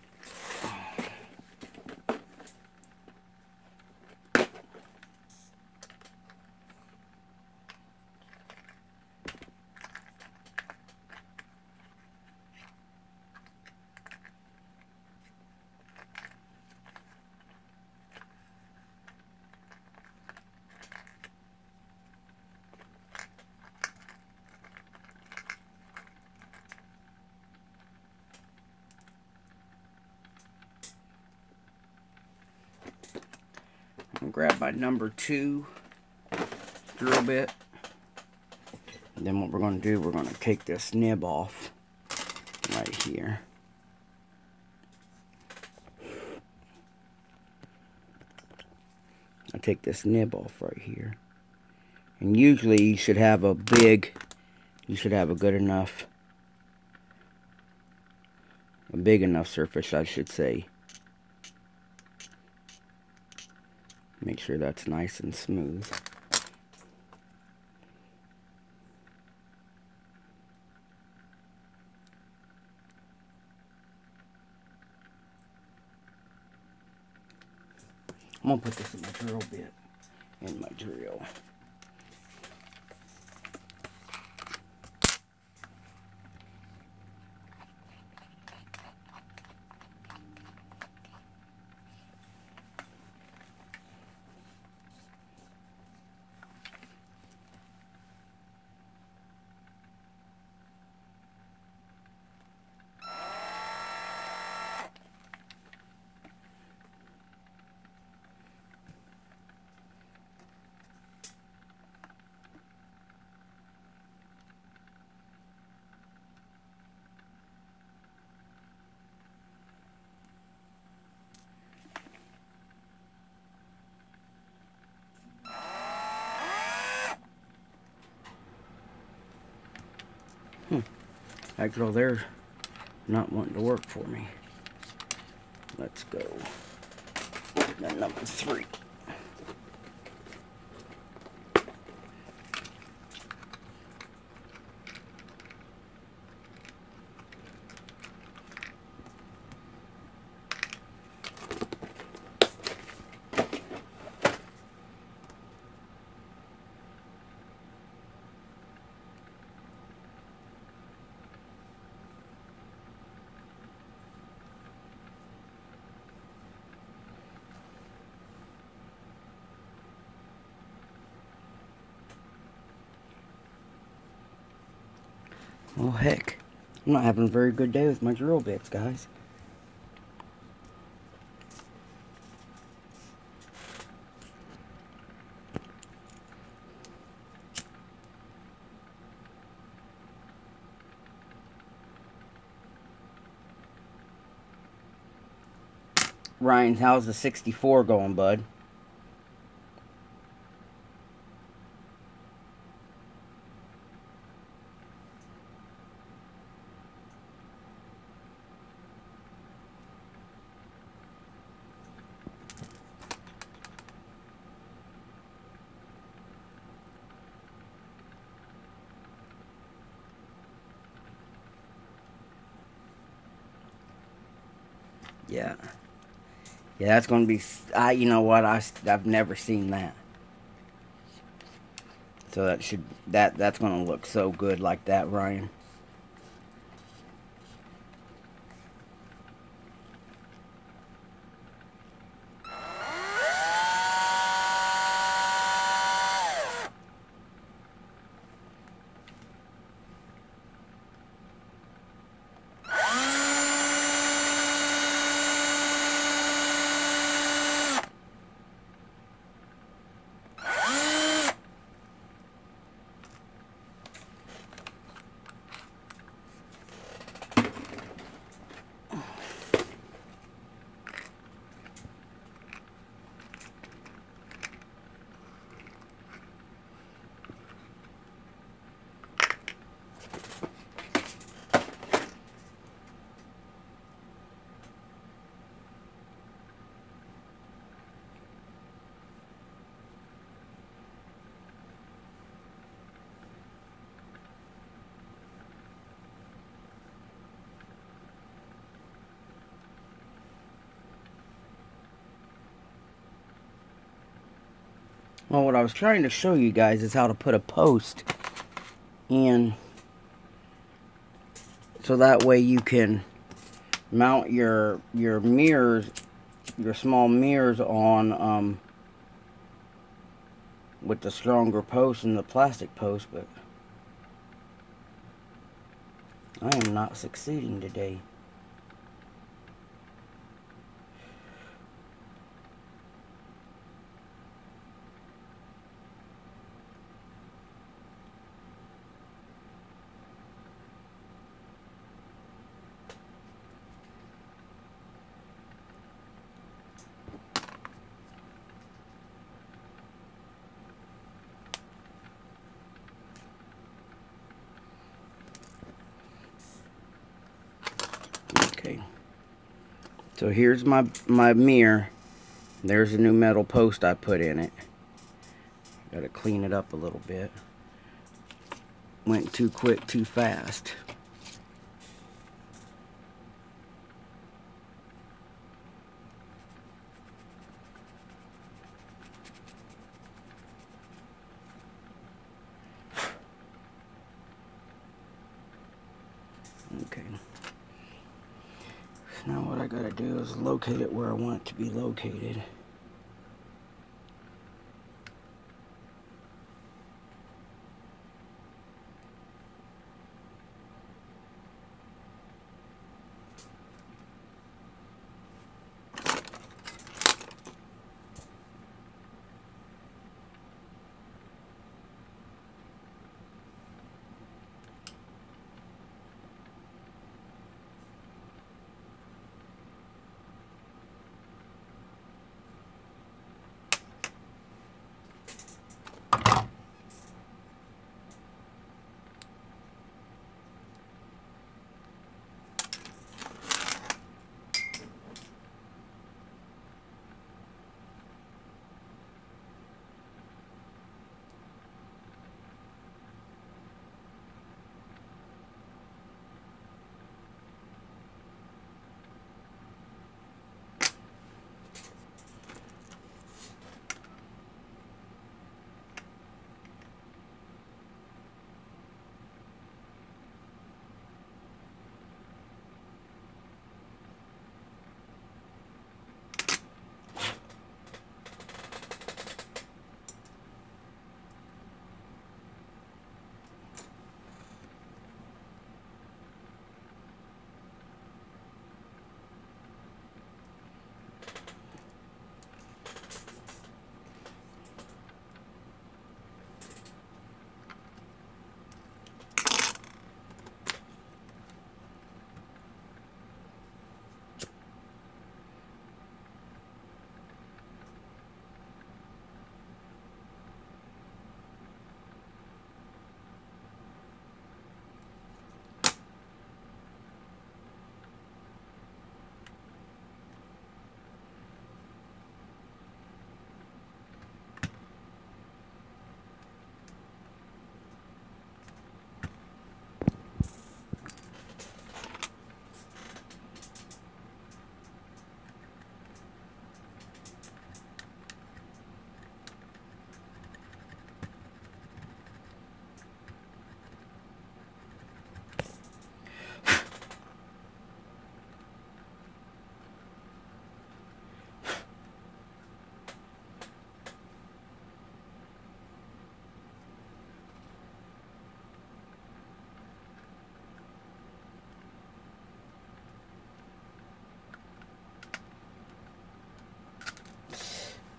I'm gonna grab my number 2 drill bit. And then what we're going to do, we're going to take this nib off right here. I take this nib off right here. And usually you should have a good enough, a big enough surface, I should say. Make sure that's nice and smooth. I'm going to put this in my drill bit. In my drill. That drill there's not wanting to work for me. Let's go. Then number 3. Well, heck, I'm not having a very good day with my drill bits, guys. Ryan, how's the 64 going, bud? Yeah. Yeah, that's going to be... you know what? I've never seen that. So that's going to look so good like that, Ryan. Well, what I was trying to show you guys is how to put a post in, so that way you can mount your mirrors, your small mirrors on with the stronger post and the plastic post, but I am not succeeding today. Okay, so here's my mirror. There's a new metal post I put in it. Gotta clean it up a little bit. Went too quick, too fast. Okay. Now what I gotta do is locate it where I want it to be located.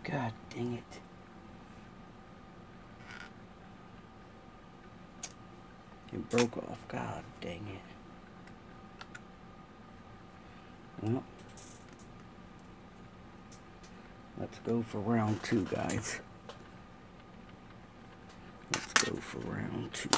God dang it. It broke off. God dang it. Well, let's go for round two, guys. Let's go for round two.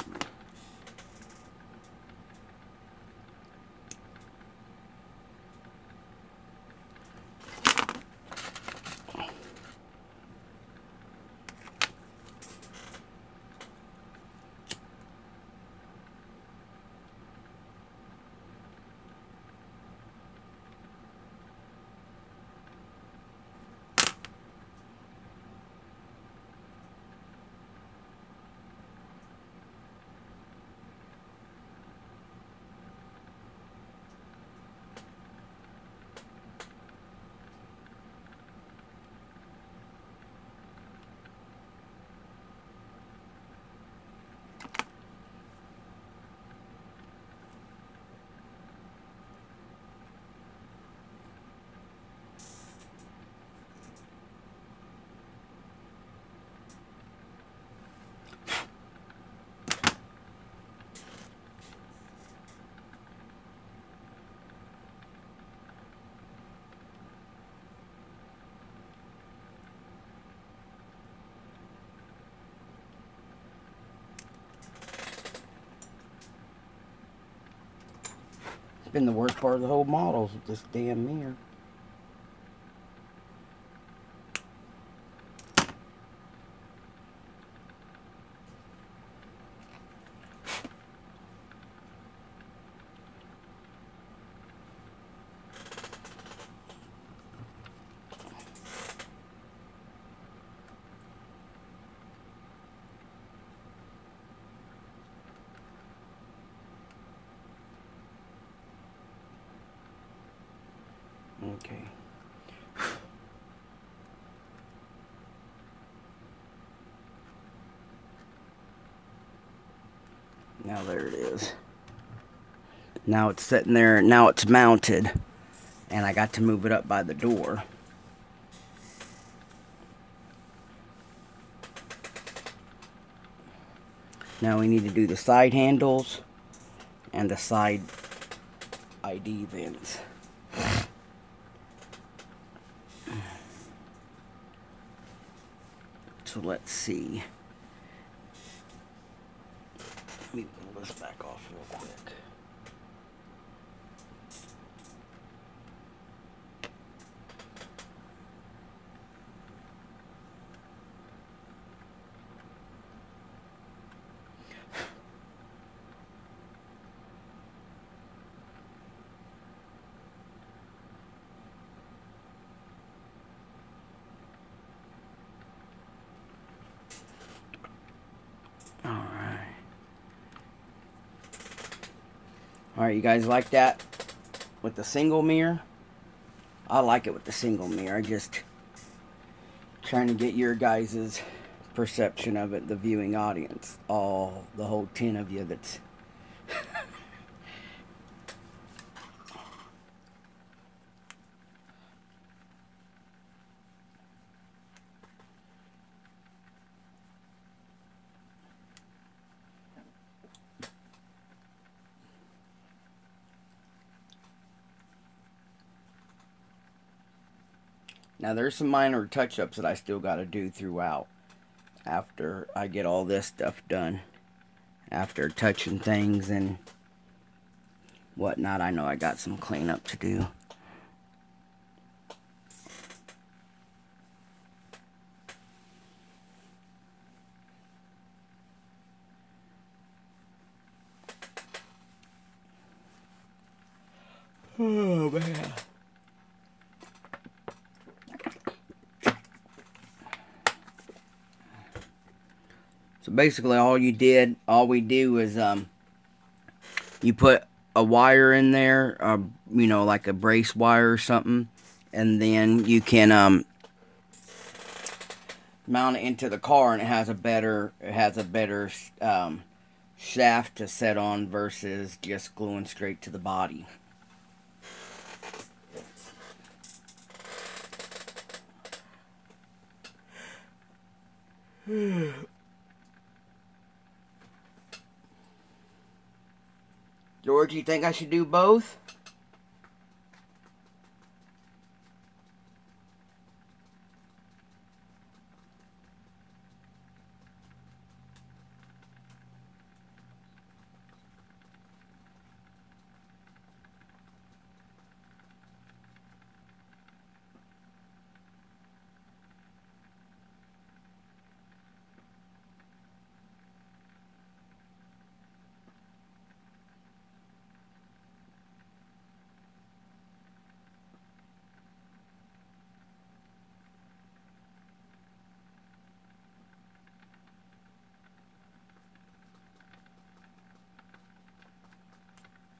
It's been the worst part of the whole models with this damn mirror. Okay. Now there it is. Now it's sitting there. Now it's mounted. And I got to move it up by the door. Now we need to do the side handles and the side ID vents. So let's see. Let me pull this back off real quick. Alright, you guys like that with the single mirror? I like it with the single mirror. I just trying to get your guys' perception of it, the viewing audience. The whole 10 of you that's... Now there's some minor touch-ups that I still got to do throughout after I get all this stuff done. After touching things and whatnot, I know I got some cleanup to do. Oh man. So basically all we do is you put a wire in there, you know, like a brace wire or something, and then you can mount it into the car, and it has a better shaft to set on versus just gluing straight to the body. George, you think I should do both?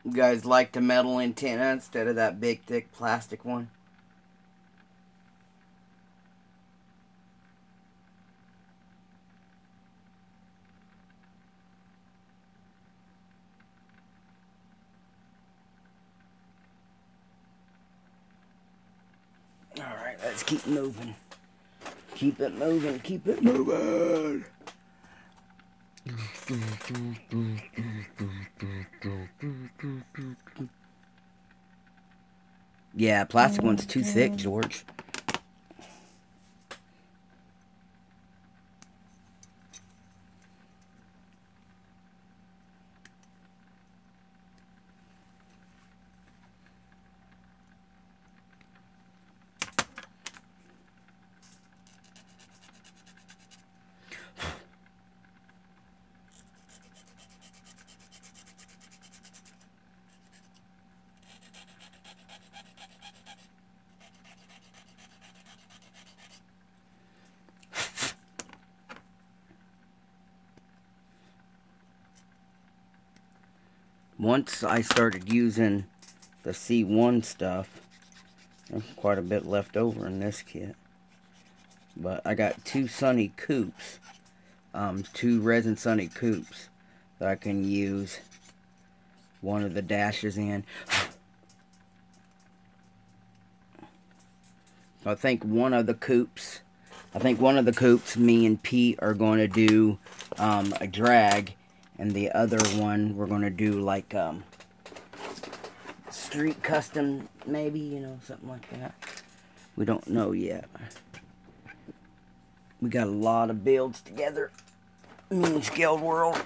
You guys like the metal antenna instead of that big, thick plastic one? Alright, let's keep moving. Keep it moving, keep it moving. Yeah, plastic one's too thick, George. once I started using the C1 stuff, there's quite a bit left over in this kit. But I got 2 Sunny Coops, 2 Resin Sunny Coops that I can use one of the dashes in. I think one of the coops, me and Pete are going to do a drag, and the other one we're going to do like street custom, maybe, you know, something like that. We don't know yet. We got a lot of builds together. Me and Scaled World.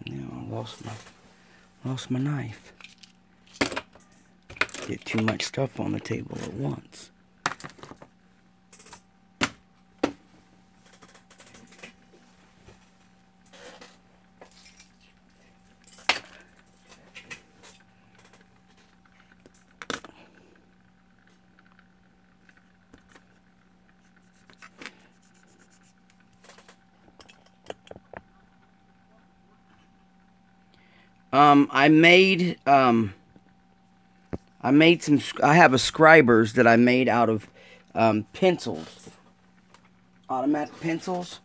Now I lost my knife. Get too much stuff on the table at once. I have a scribers that I made out of pencils, automatic pencils.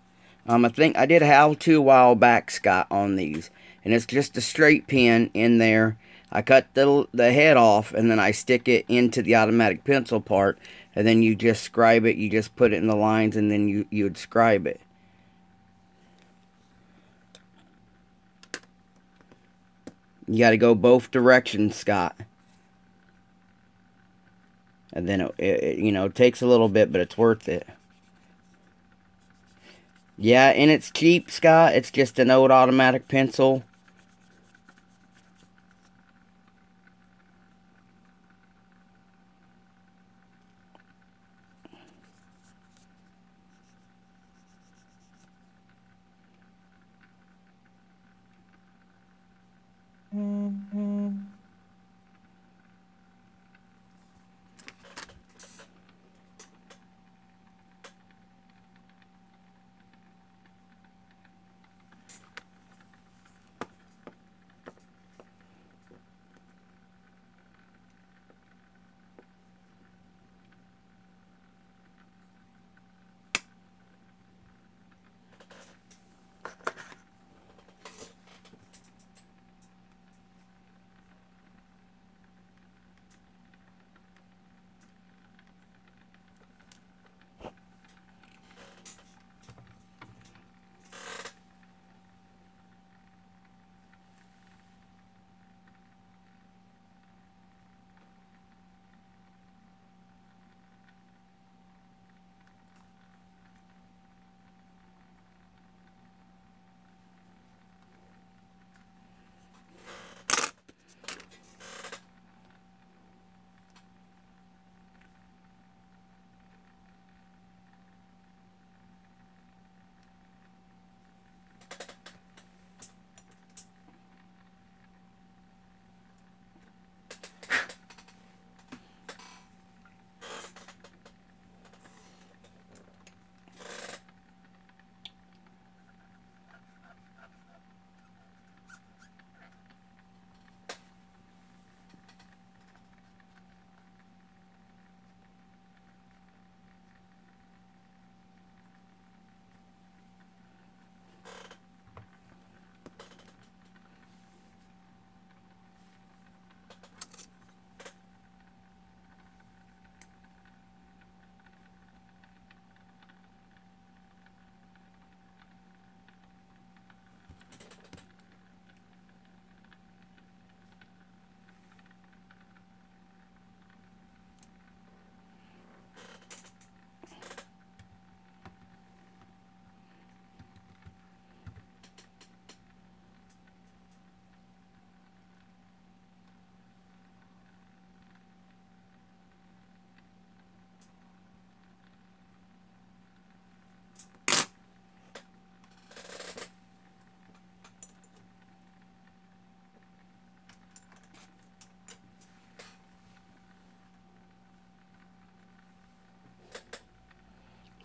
I think I did a how-to a while back, Scott, on these, and it's just a straight pen in there. I cut the head off, and then I stick it into the automatic pencil part, and then you just scribe it. You just put it in the lines, and then you would scribe it. You got to go both directions, Scott. And then it you know, it takes a little bit, but it's worth it. Yeah, and it's cheap, Scott. It's just an old automatic pencil.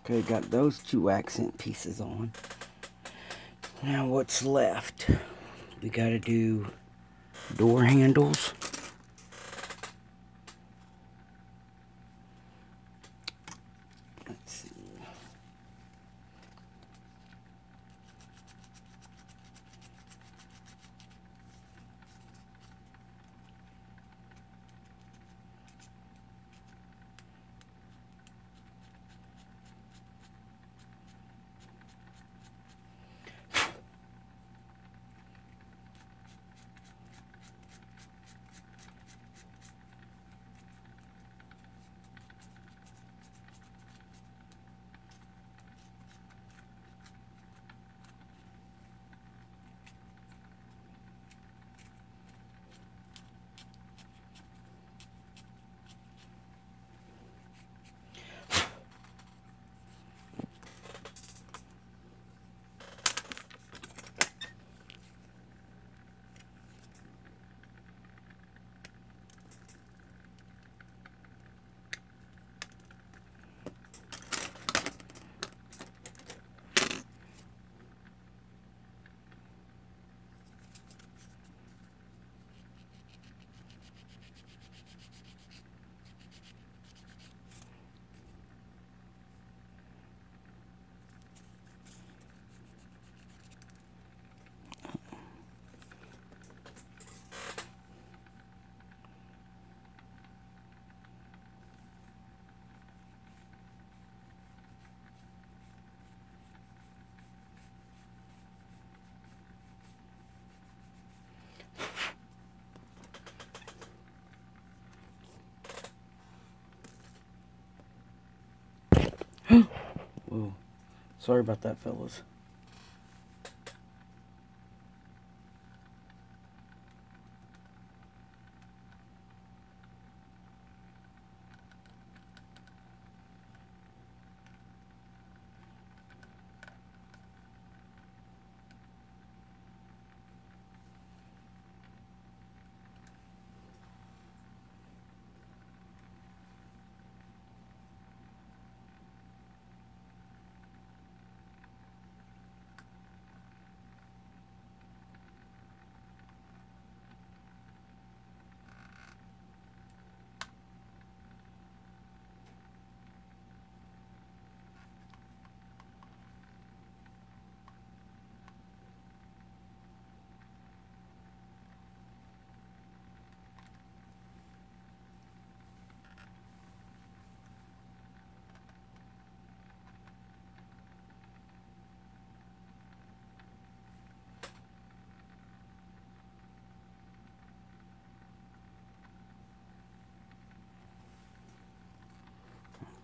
Okay, got those 2 accent pieces on. Now what's left? We gotta do door handles. Let's see. Whoa. Sorry about that, fellas.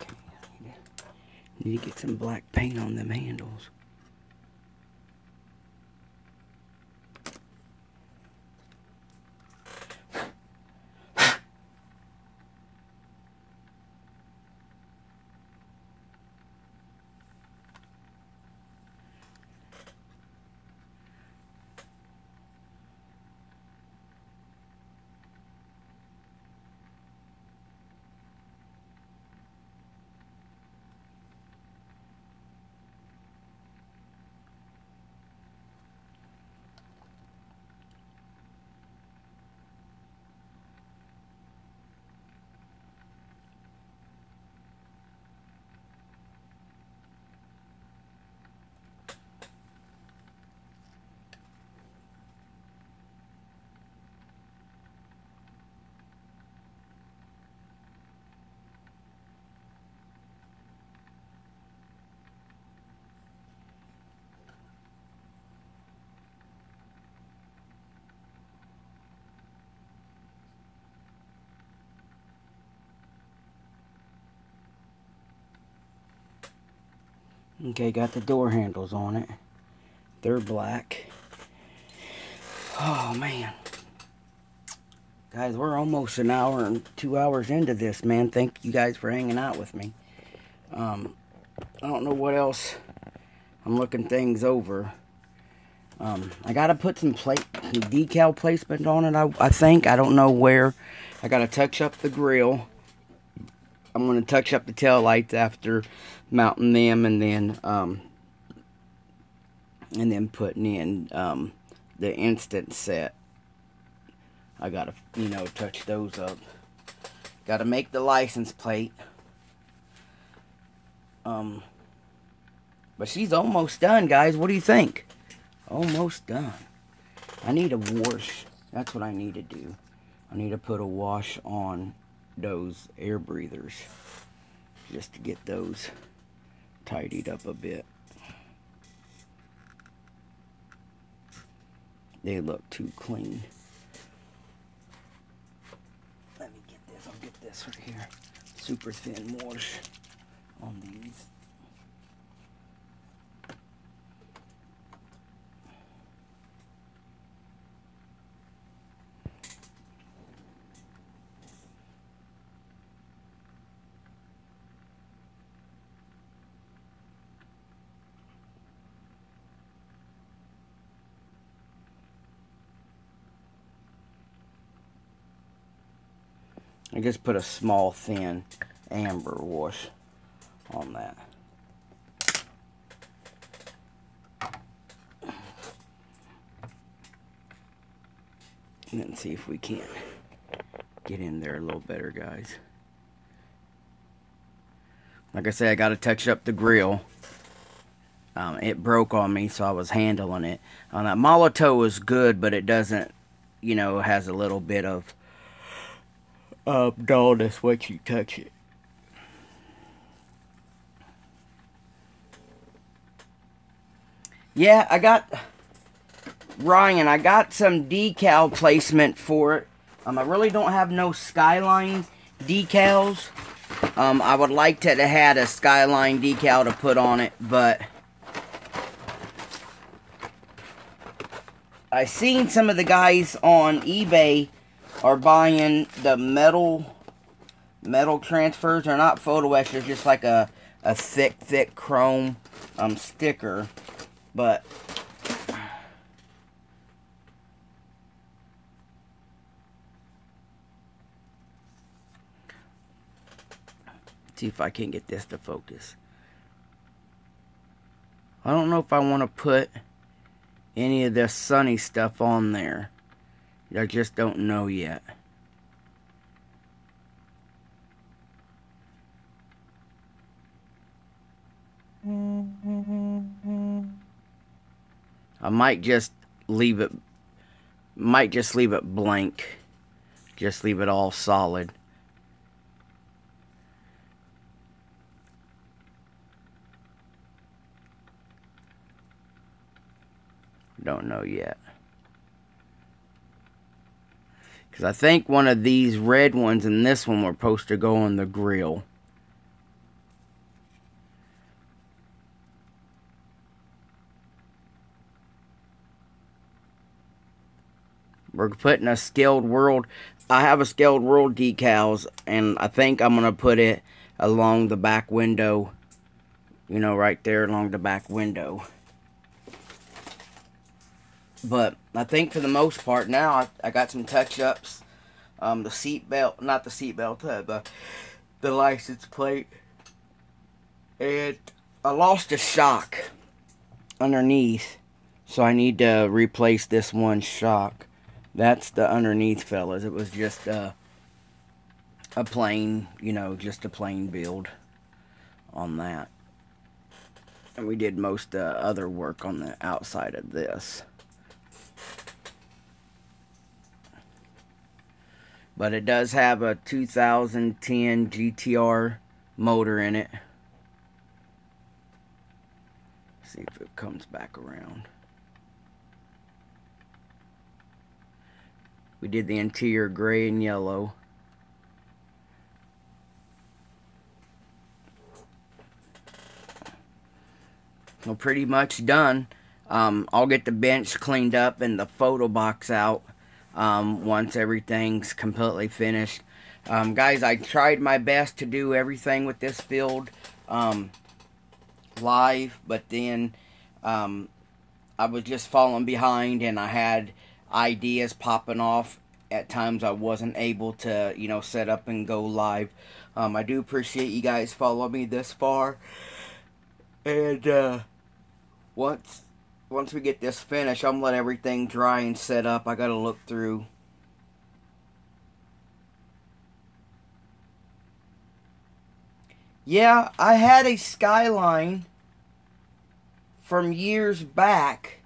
Okay, need to get some black paint on them handles. Okay, got the door handles on it. They're black. Oh, man. Guys, we're almost an hour and 2 hours into this, man. Thank you guys for hanging out with me. I don't know what else. I'm looking things over. I got to put some decal placement on it, I think. I don't know where. I got to touch up the grill. I'm going to touch up the tail lights after mounting them, and then putting in the instant set. I gotta, touch those up. Gotta make the license plate. But she's almost done, guys. What do you think? Almost done. I need a wash. That's what I need to do. I need to put a wash on those air breathers, just to get those tidied up a bit. They look too clean. Let me get this. I'll get this right here. Super thin wash on these. I just put a small thin amber wash on that. And then see if we can't get in there a little better, guys. Like I said, I got to touch up the grill. It broke on me, so I was handling it. That Molotow is good, but it doesn't, has a little bit of dullness once you touch it. Yeah, I got some decal placement for it. I really don't have no Skyline decals. I would like to have had a Skyline decal to put on it, but I seen some of the guys on eBay are buying the metal transfers. They're not photo etchers, just like a thick chrome sticker. But see if I can get this to focus. I don't know if I want to put any of this sunny stuff on there. I just don't know yet. I might just leave it blank. Just leave it all solid. Don't know yet. Because I think one of these red ones and this one were supposed to go on the grill. We're putting a Scaled World. I have a Scaled World decals, and I think I'm going to put it along the back window. Right there along the back window. But I think for the most part now, I got some touch-ups. The seat belt, not the seat belt, the license plate. And I lost a shock underneath, so I need to replace this one shock. That's the underneath, fellas. It was just a plain, just a plain build on that. And we did most other work on the outside of this. But it does have a 2010 GTR motor in it. See if it comes back around. We did the interior gray and yellow. Well, pretty much done. I'll get the bench cleaned up and the photo box out once everything's completely finished. Guys, I tried my best to do everything with this build live, but then I was just falling behind, and I had ideas popping off at times I wasn't able to, set up and go live. I do appreciate you guys following me this far. And once we get this finished, I'm gonna let everything dry and set up. I gotta look through. Yeah, I had a Skyline from years back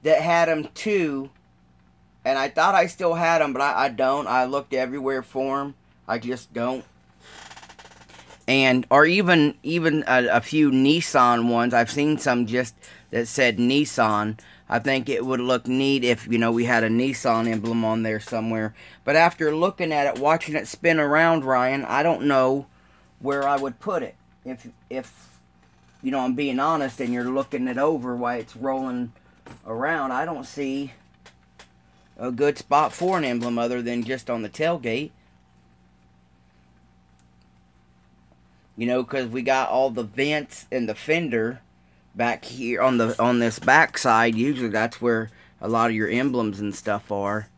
that had them too, and I thought I still had them, but I don't. I looked everywhere for them. I just don't. And or even a few Nissan ones. I've seen some just that said Nissan. I think it would look neat if we had a Nissan emblem on there somewhere. But after looking at it, watching it spin around, Ryan, I don't know where I would put it. If I'm being honest, and you're looking it over while it's rolling around, I don't see a good spot for an emblem other than just on the tailgate. Because we got all the vents and the fender back here on this back side. Usually that's where a lot of your emblems and stuff are.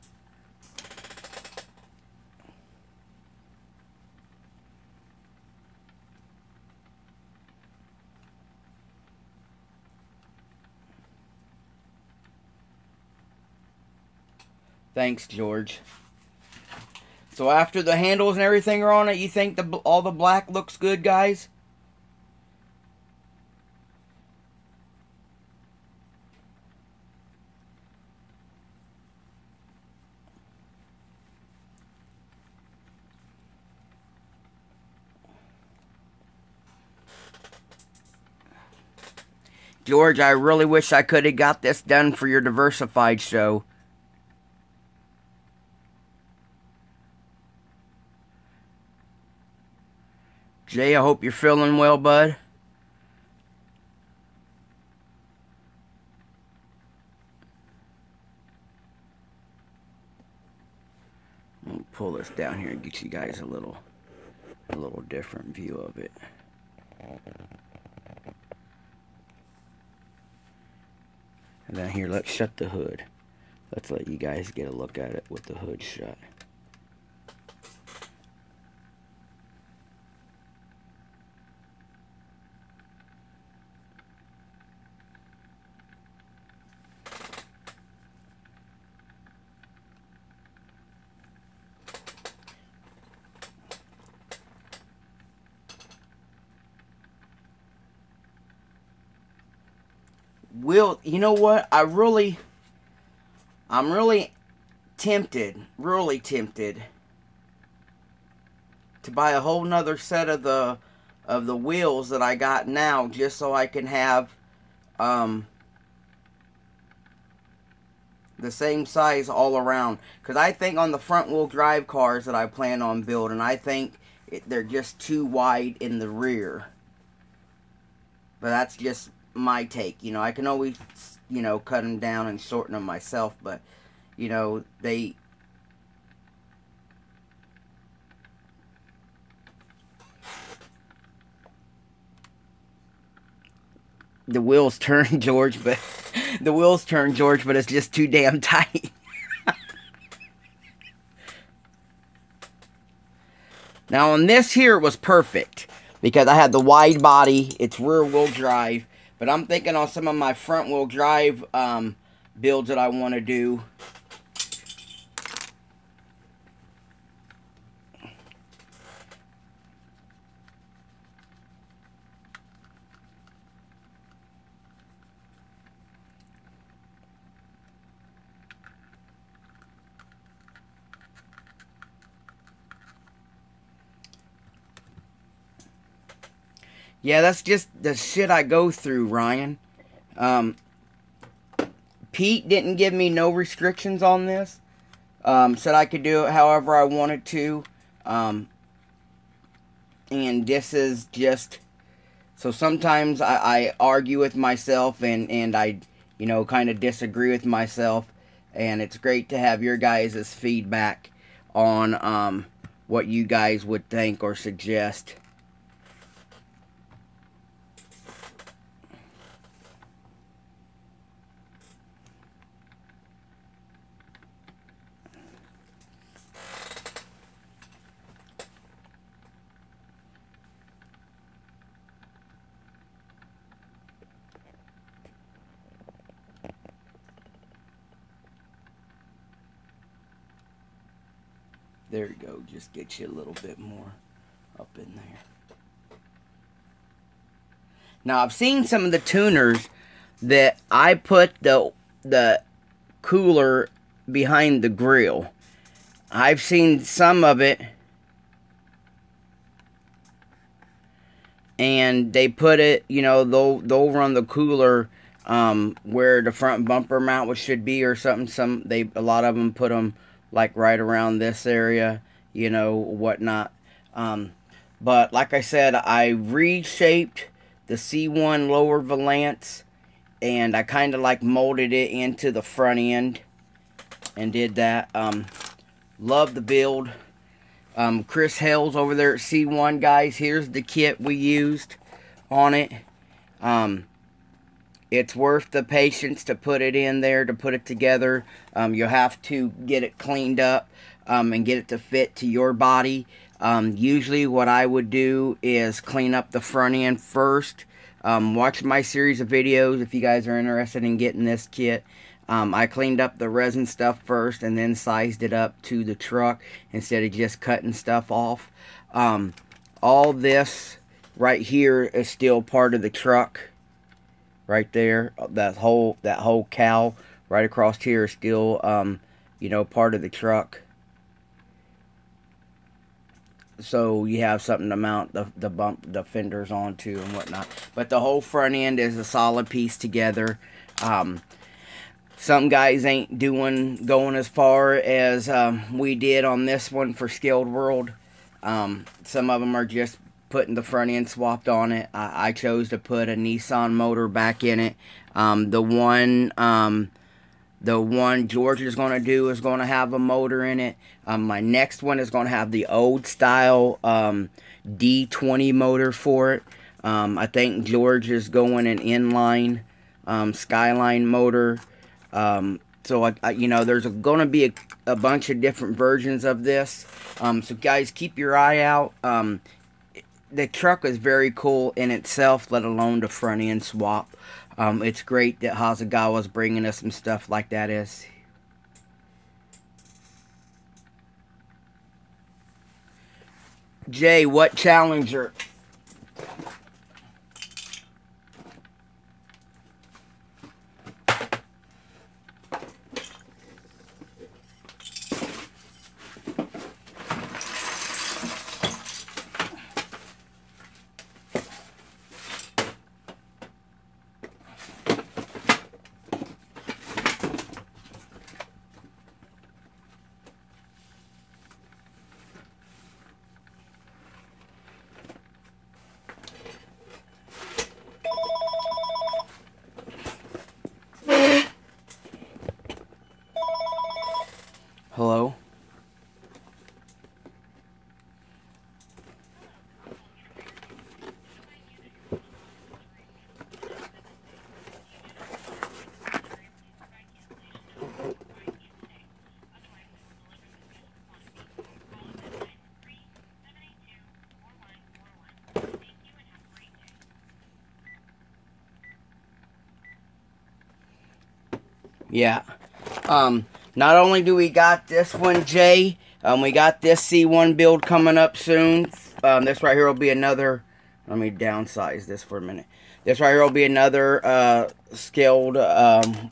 Thanks, George. So after the handles and everything are on it, you think all the black looks good, guys? George, I really wish I could have got this done for your Diversified show. Jay, I hope you're feeling well, bud. Let me pull this down here and get you guys a little different view of it. And then here, let's shut the hood. Let's let you guys get a look at it with the hood shut. You know what? I'm really tempted to buy a whole nother set of the wheels that I got now, just so I can have the same size all around. Because I think on the front wheel drive cars that I plan on building, I think they're just too wide in the rear. But that's just my take. I can always cut them down and shorten them myself, but the wheels turn, George, but it's just too damn tight. Now on this here it was perfect because I had the wide body, it's rear wheel drive. But I'm thinking on some of my front wheel drive builds that I want to do. Yeah, that's just the shit I go through, Ryan. Pete didn't give me no restrictions on this. Said I could do it however I wanted to. And this is just... So sometimes I argue with myself and I, kind of disagree with myself. And it's great to have your guys' feedback on what you guys would think or suggest. There you go. Just get you a little bit more up in there. Now, I've seen some of the tuners that I put the cooler behind the grill. I've seen some of it, and they put it, you know, they'll run the cooler where the front bumper mount should be or something. A lot of them put them like right around this area, you know, whatnot. But like I said, I reshaped the C1 lower valance, and I kind of like molded it into the front end and did that. Love the build. Chris Hales over there at C1, guys, here's the kit we used on it. It's worth the patience to put it in there, to put it together. You'll have to get it cleaned up and get it to fit to your body. Usually what I would do is clean up the front end first. Watch my series of videos if you guys are interested in getting this kit. I cleaned up the resin stuff first and then sized it up to the truck instead of just cutting stuff off. All this right here is still part of the truck. Right there, that whole cowl right across here is still, you know, part of the truck. So you have something to mount the fenders onto and whatnot. But the whole front end is a solid piece together. Some guys ain't going as far as we did on this one for Scaled World. Some of them are just putting the front end swapped on it. I chose to put a Nissan motor back in it. The one George is going to do is going to have a motor in it. My next one is going to have the old style D20 motor for it. I think George is going an inline Skyline motor. So, you know, there's going to be a bunch of different versions of this. So, guys, keep your eye out. The truck is very cool in itself, let alone the front end swap. It's great that Hasegawa's bringing us some stuff like that. Jay, what Challenger? Hello? Yeah. Not only do we got this one, Jay, we got this C1 build coming up soon. This right here will be another, let me downsize this for a minute. This right here will be another Scaled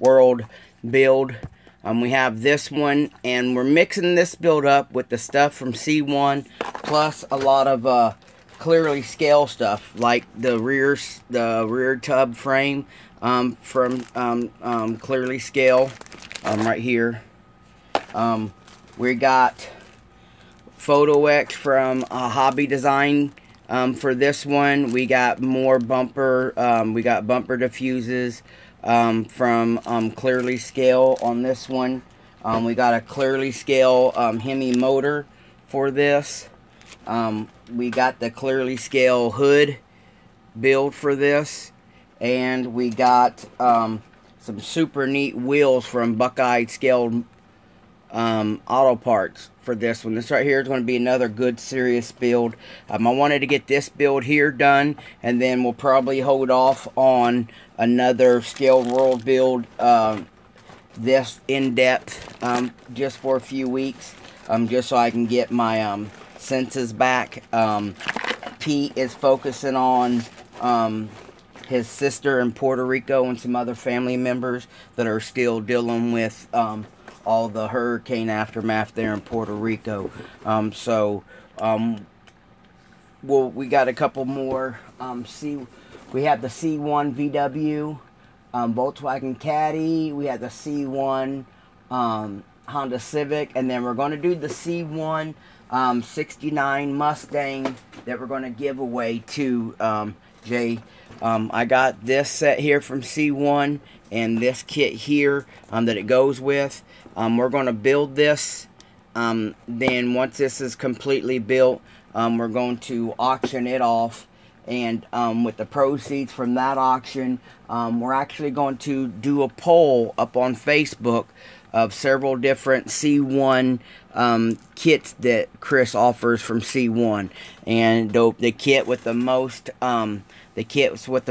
World build. We have this one, and we're mixing this build up with the stuff from C1, plus a lot of Clearly Scale stuff, like the rear tub frame from Clearly Scale, right here. We got Photo X from Hobby Design for this one. We got more bumper. We got bumper diffuses from Clearly Scale on this one. We got a Clearly Scale Hemi motor for this. We got the Clearly Scale hood build for this. And we got some super neat wheels from Buckeye Scaled Auto Parts for this one. This right here is going to be another good serious build. I wanted to get this build here done, and then we'll probably hold off on another Scaled World build this in depth just for a few weeks. just so I can get my senses back. Pete is focusing on his sister in Puerto Rico and some other family members that are still dealing with all the hurricane aftermath there in Puerto Rico. Well, we got a couple more. We have the C1 VW Volkswagen Caddy. We have the C1 Honda Civic, and then we're going to do the C1 69 Mustang that we're going to give away to Jay. I got this set here from C1 and this kit here that it goes with. We're going to build this. Then once this is completely built, we're going to auction it off. And with the proceeds from that auction, we're actually going to do a poll up on Facebook of several different C1 kits that Chris offers from C1. And the kit with the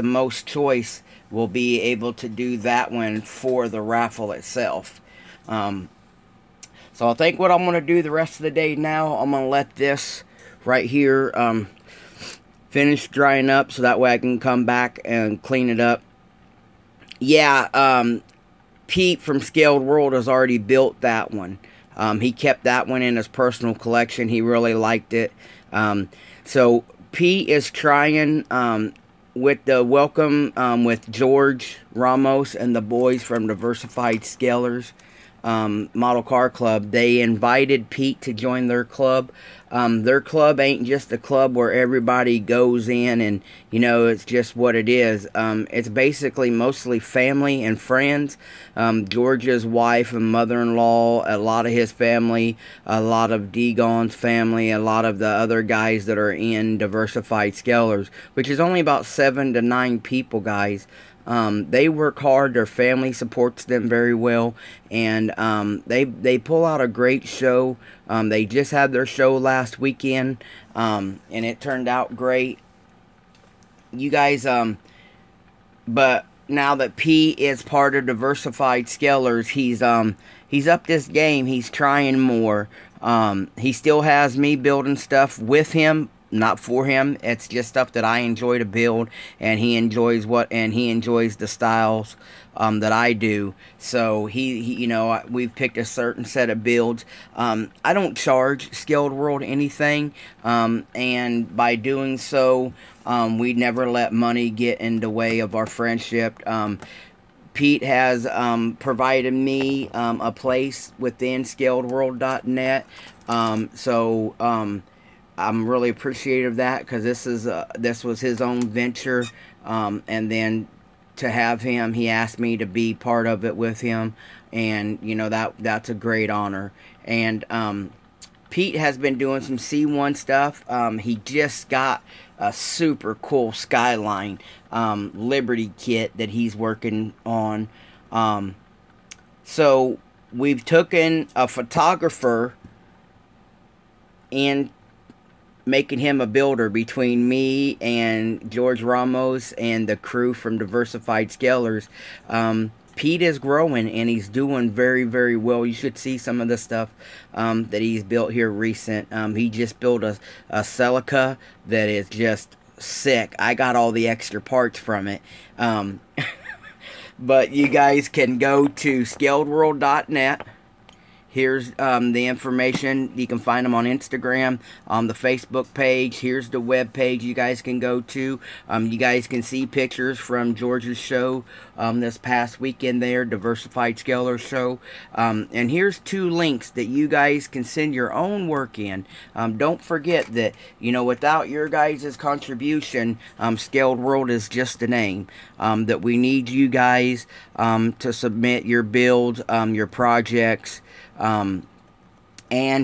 most choice will be able to do that one for the raffle itself. So I think what I'm going to do the rest of the day now, I'm going to let this right here finish drying up so that way I can come back and clean it up. Yeah, Pete from Scaled World has already built that one. He kept that one in his personal collection. He really liked it. So Pete is trying with the welcome with George Ramos and the boys from Diversified Scalers Model Car Club. They invited Pete to join their club. Their club ain't just a club where everybody goes in and, you know, it's just what it is. It's basically mostly family and friends. George's wife and mother-in-law, a lot of his family, a lot of Degon's family, a lot of the other guys that are in Diversified Scalers, which is only about 7 to 9 people, guys. They work hard, their family supports them very well, and they pull out a great show. They just had their show last weekend, and it turned out great. You guys, but now that P is part of Diversified Scalers, he's upped his game. He's trying more. He still has me building stuff with him, not for him. It's just stuff that I enjoy to build, and he enjoys the styles that I do. So he you know, we've picked a certain set of builds. I don't charge Scaled World anything, and by doing so, we never let money get in the way of our friendship. Pete has provided me a place within scaledworld.net, so I'm really appreciative of that, because this was his own venture, and then to have him, he asked me to be part of it with him, and you know, that's a great honor. And Pete has been doing some C1 stuff. He just got a super cool Skyline Liberty kit that he's working on. So we've taken a photographer and making him a builder between me and George Ramos and the crew from Diversified Scalers. Pete is growing, and he's doing very, very well. You should see some of the stuff that he's built here recent. He just built a Celica that is just sick. I got all the extra parts from it. But you guys can go to scaledworld.net. Here's the information. You can find them on Instagram, on the Facebook page. Here's the web page you guys can go to. You guys can see pictures from George's show this past weekend there, Diversified Scaler show. And here's 2 links that you guys can send your own work in. Don't forget that, you know, without your guys' contribution, Scaled World is just a name. That we need you guys to submit your builds, your projects. And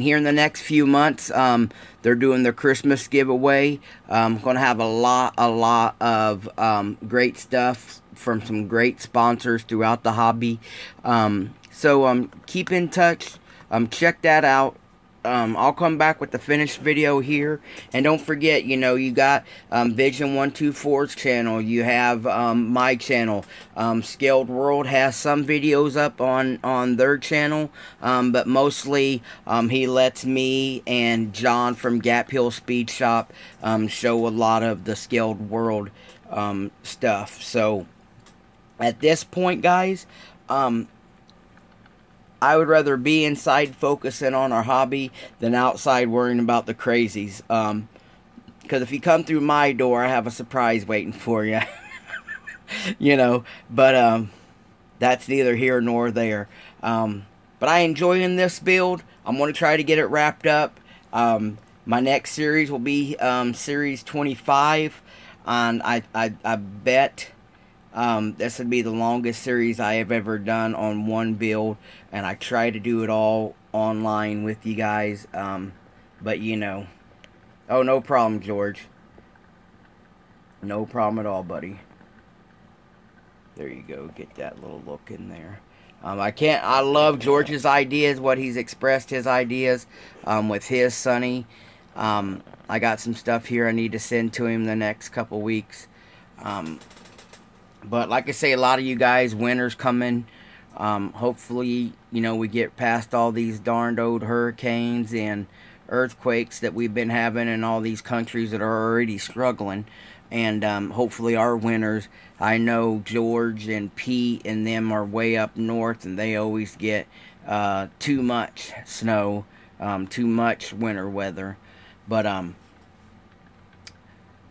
here in the next few months, they're doing their Christmas giveaway. Going to have a lot of great stuff from some great sponsors throughout the hobby. So keep in touch. Check that out. I'll come back with the finished video here. And don't forget, you know, you got Vision 124's channel. You have my channel. Scaled World has some videos up on their channel, but mostly he lets me and John from Gap Hill Speed Shop show a lot of the Scaled World stuff. So at this point, guys, I would rather be inside focusing on our hobby than outside worrying about the crazies. Because if you come through my door, I have a surprise waiting for you. You know, but that's neither here nor there. But I enjoying this build. I'm going to try to get it wrapped up. My next series will be Series 25. And I bet this would be the longest series I have ever done on one build, and I try to do it all online with you guys, but you know, oh, no problem, George, no problem at all, buddy. There you go, get that little look in there. I love George's ideas, what he's expressed his ideas, with his Sonny. I got some stuff here I need to send to him the next couple weeks, but like I say, a lot of you guys, winter's coming. Hopefully, you know, we get past all these darned old hurricanes and earthquakes that we've been having in all these countries that are already struggling. And hopefully our winters, I know George and Pete and them are way up north, and they always get too much snow, too much winter weather. But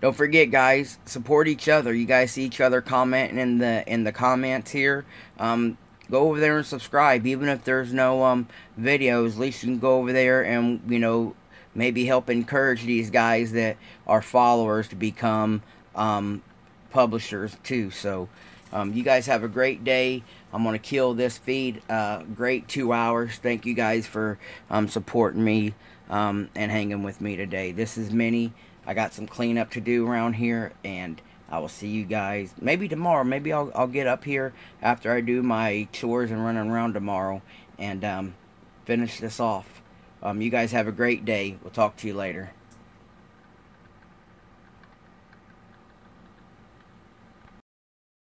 don't forget, guys, support each other. You guys see each other commenting in the comments here. Go over there and subscribe. Even if there's no videos, at least you can go over there and, you know, maybe help encourage these guys that are followers to become publishers too. So you guys have a great day. I'm going to kill this feed. Great 2 hours. Thank you guys for supporting me and hanging with me today. This is Minnie. I got some cleanup to do around here, and I will see you guys maybe tomorrow. Maybe I'll get up here after I do my chores and running around tomorrow and finish this off. You guys have a great day. We'll talk to you later.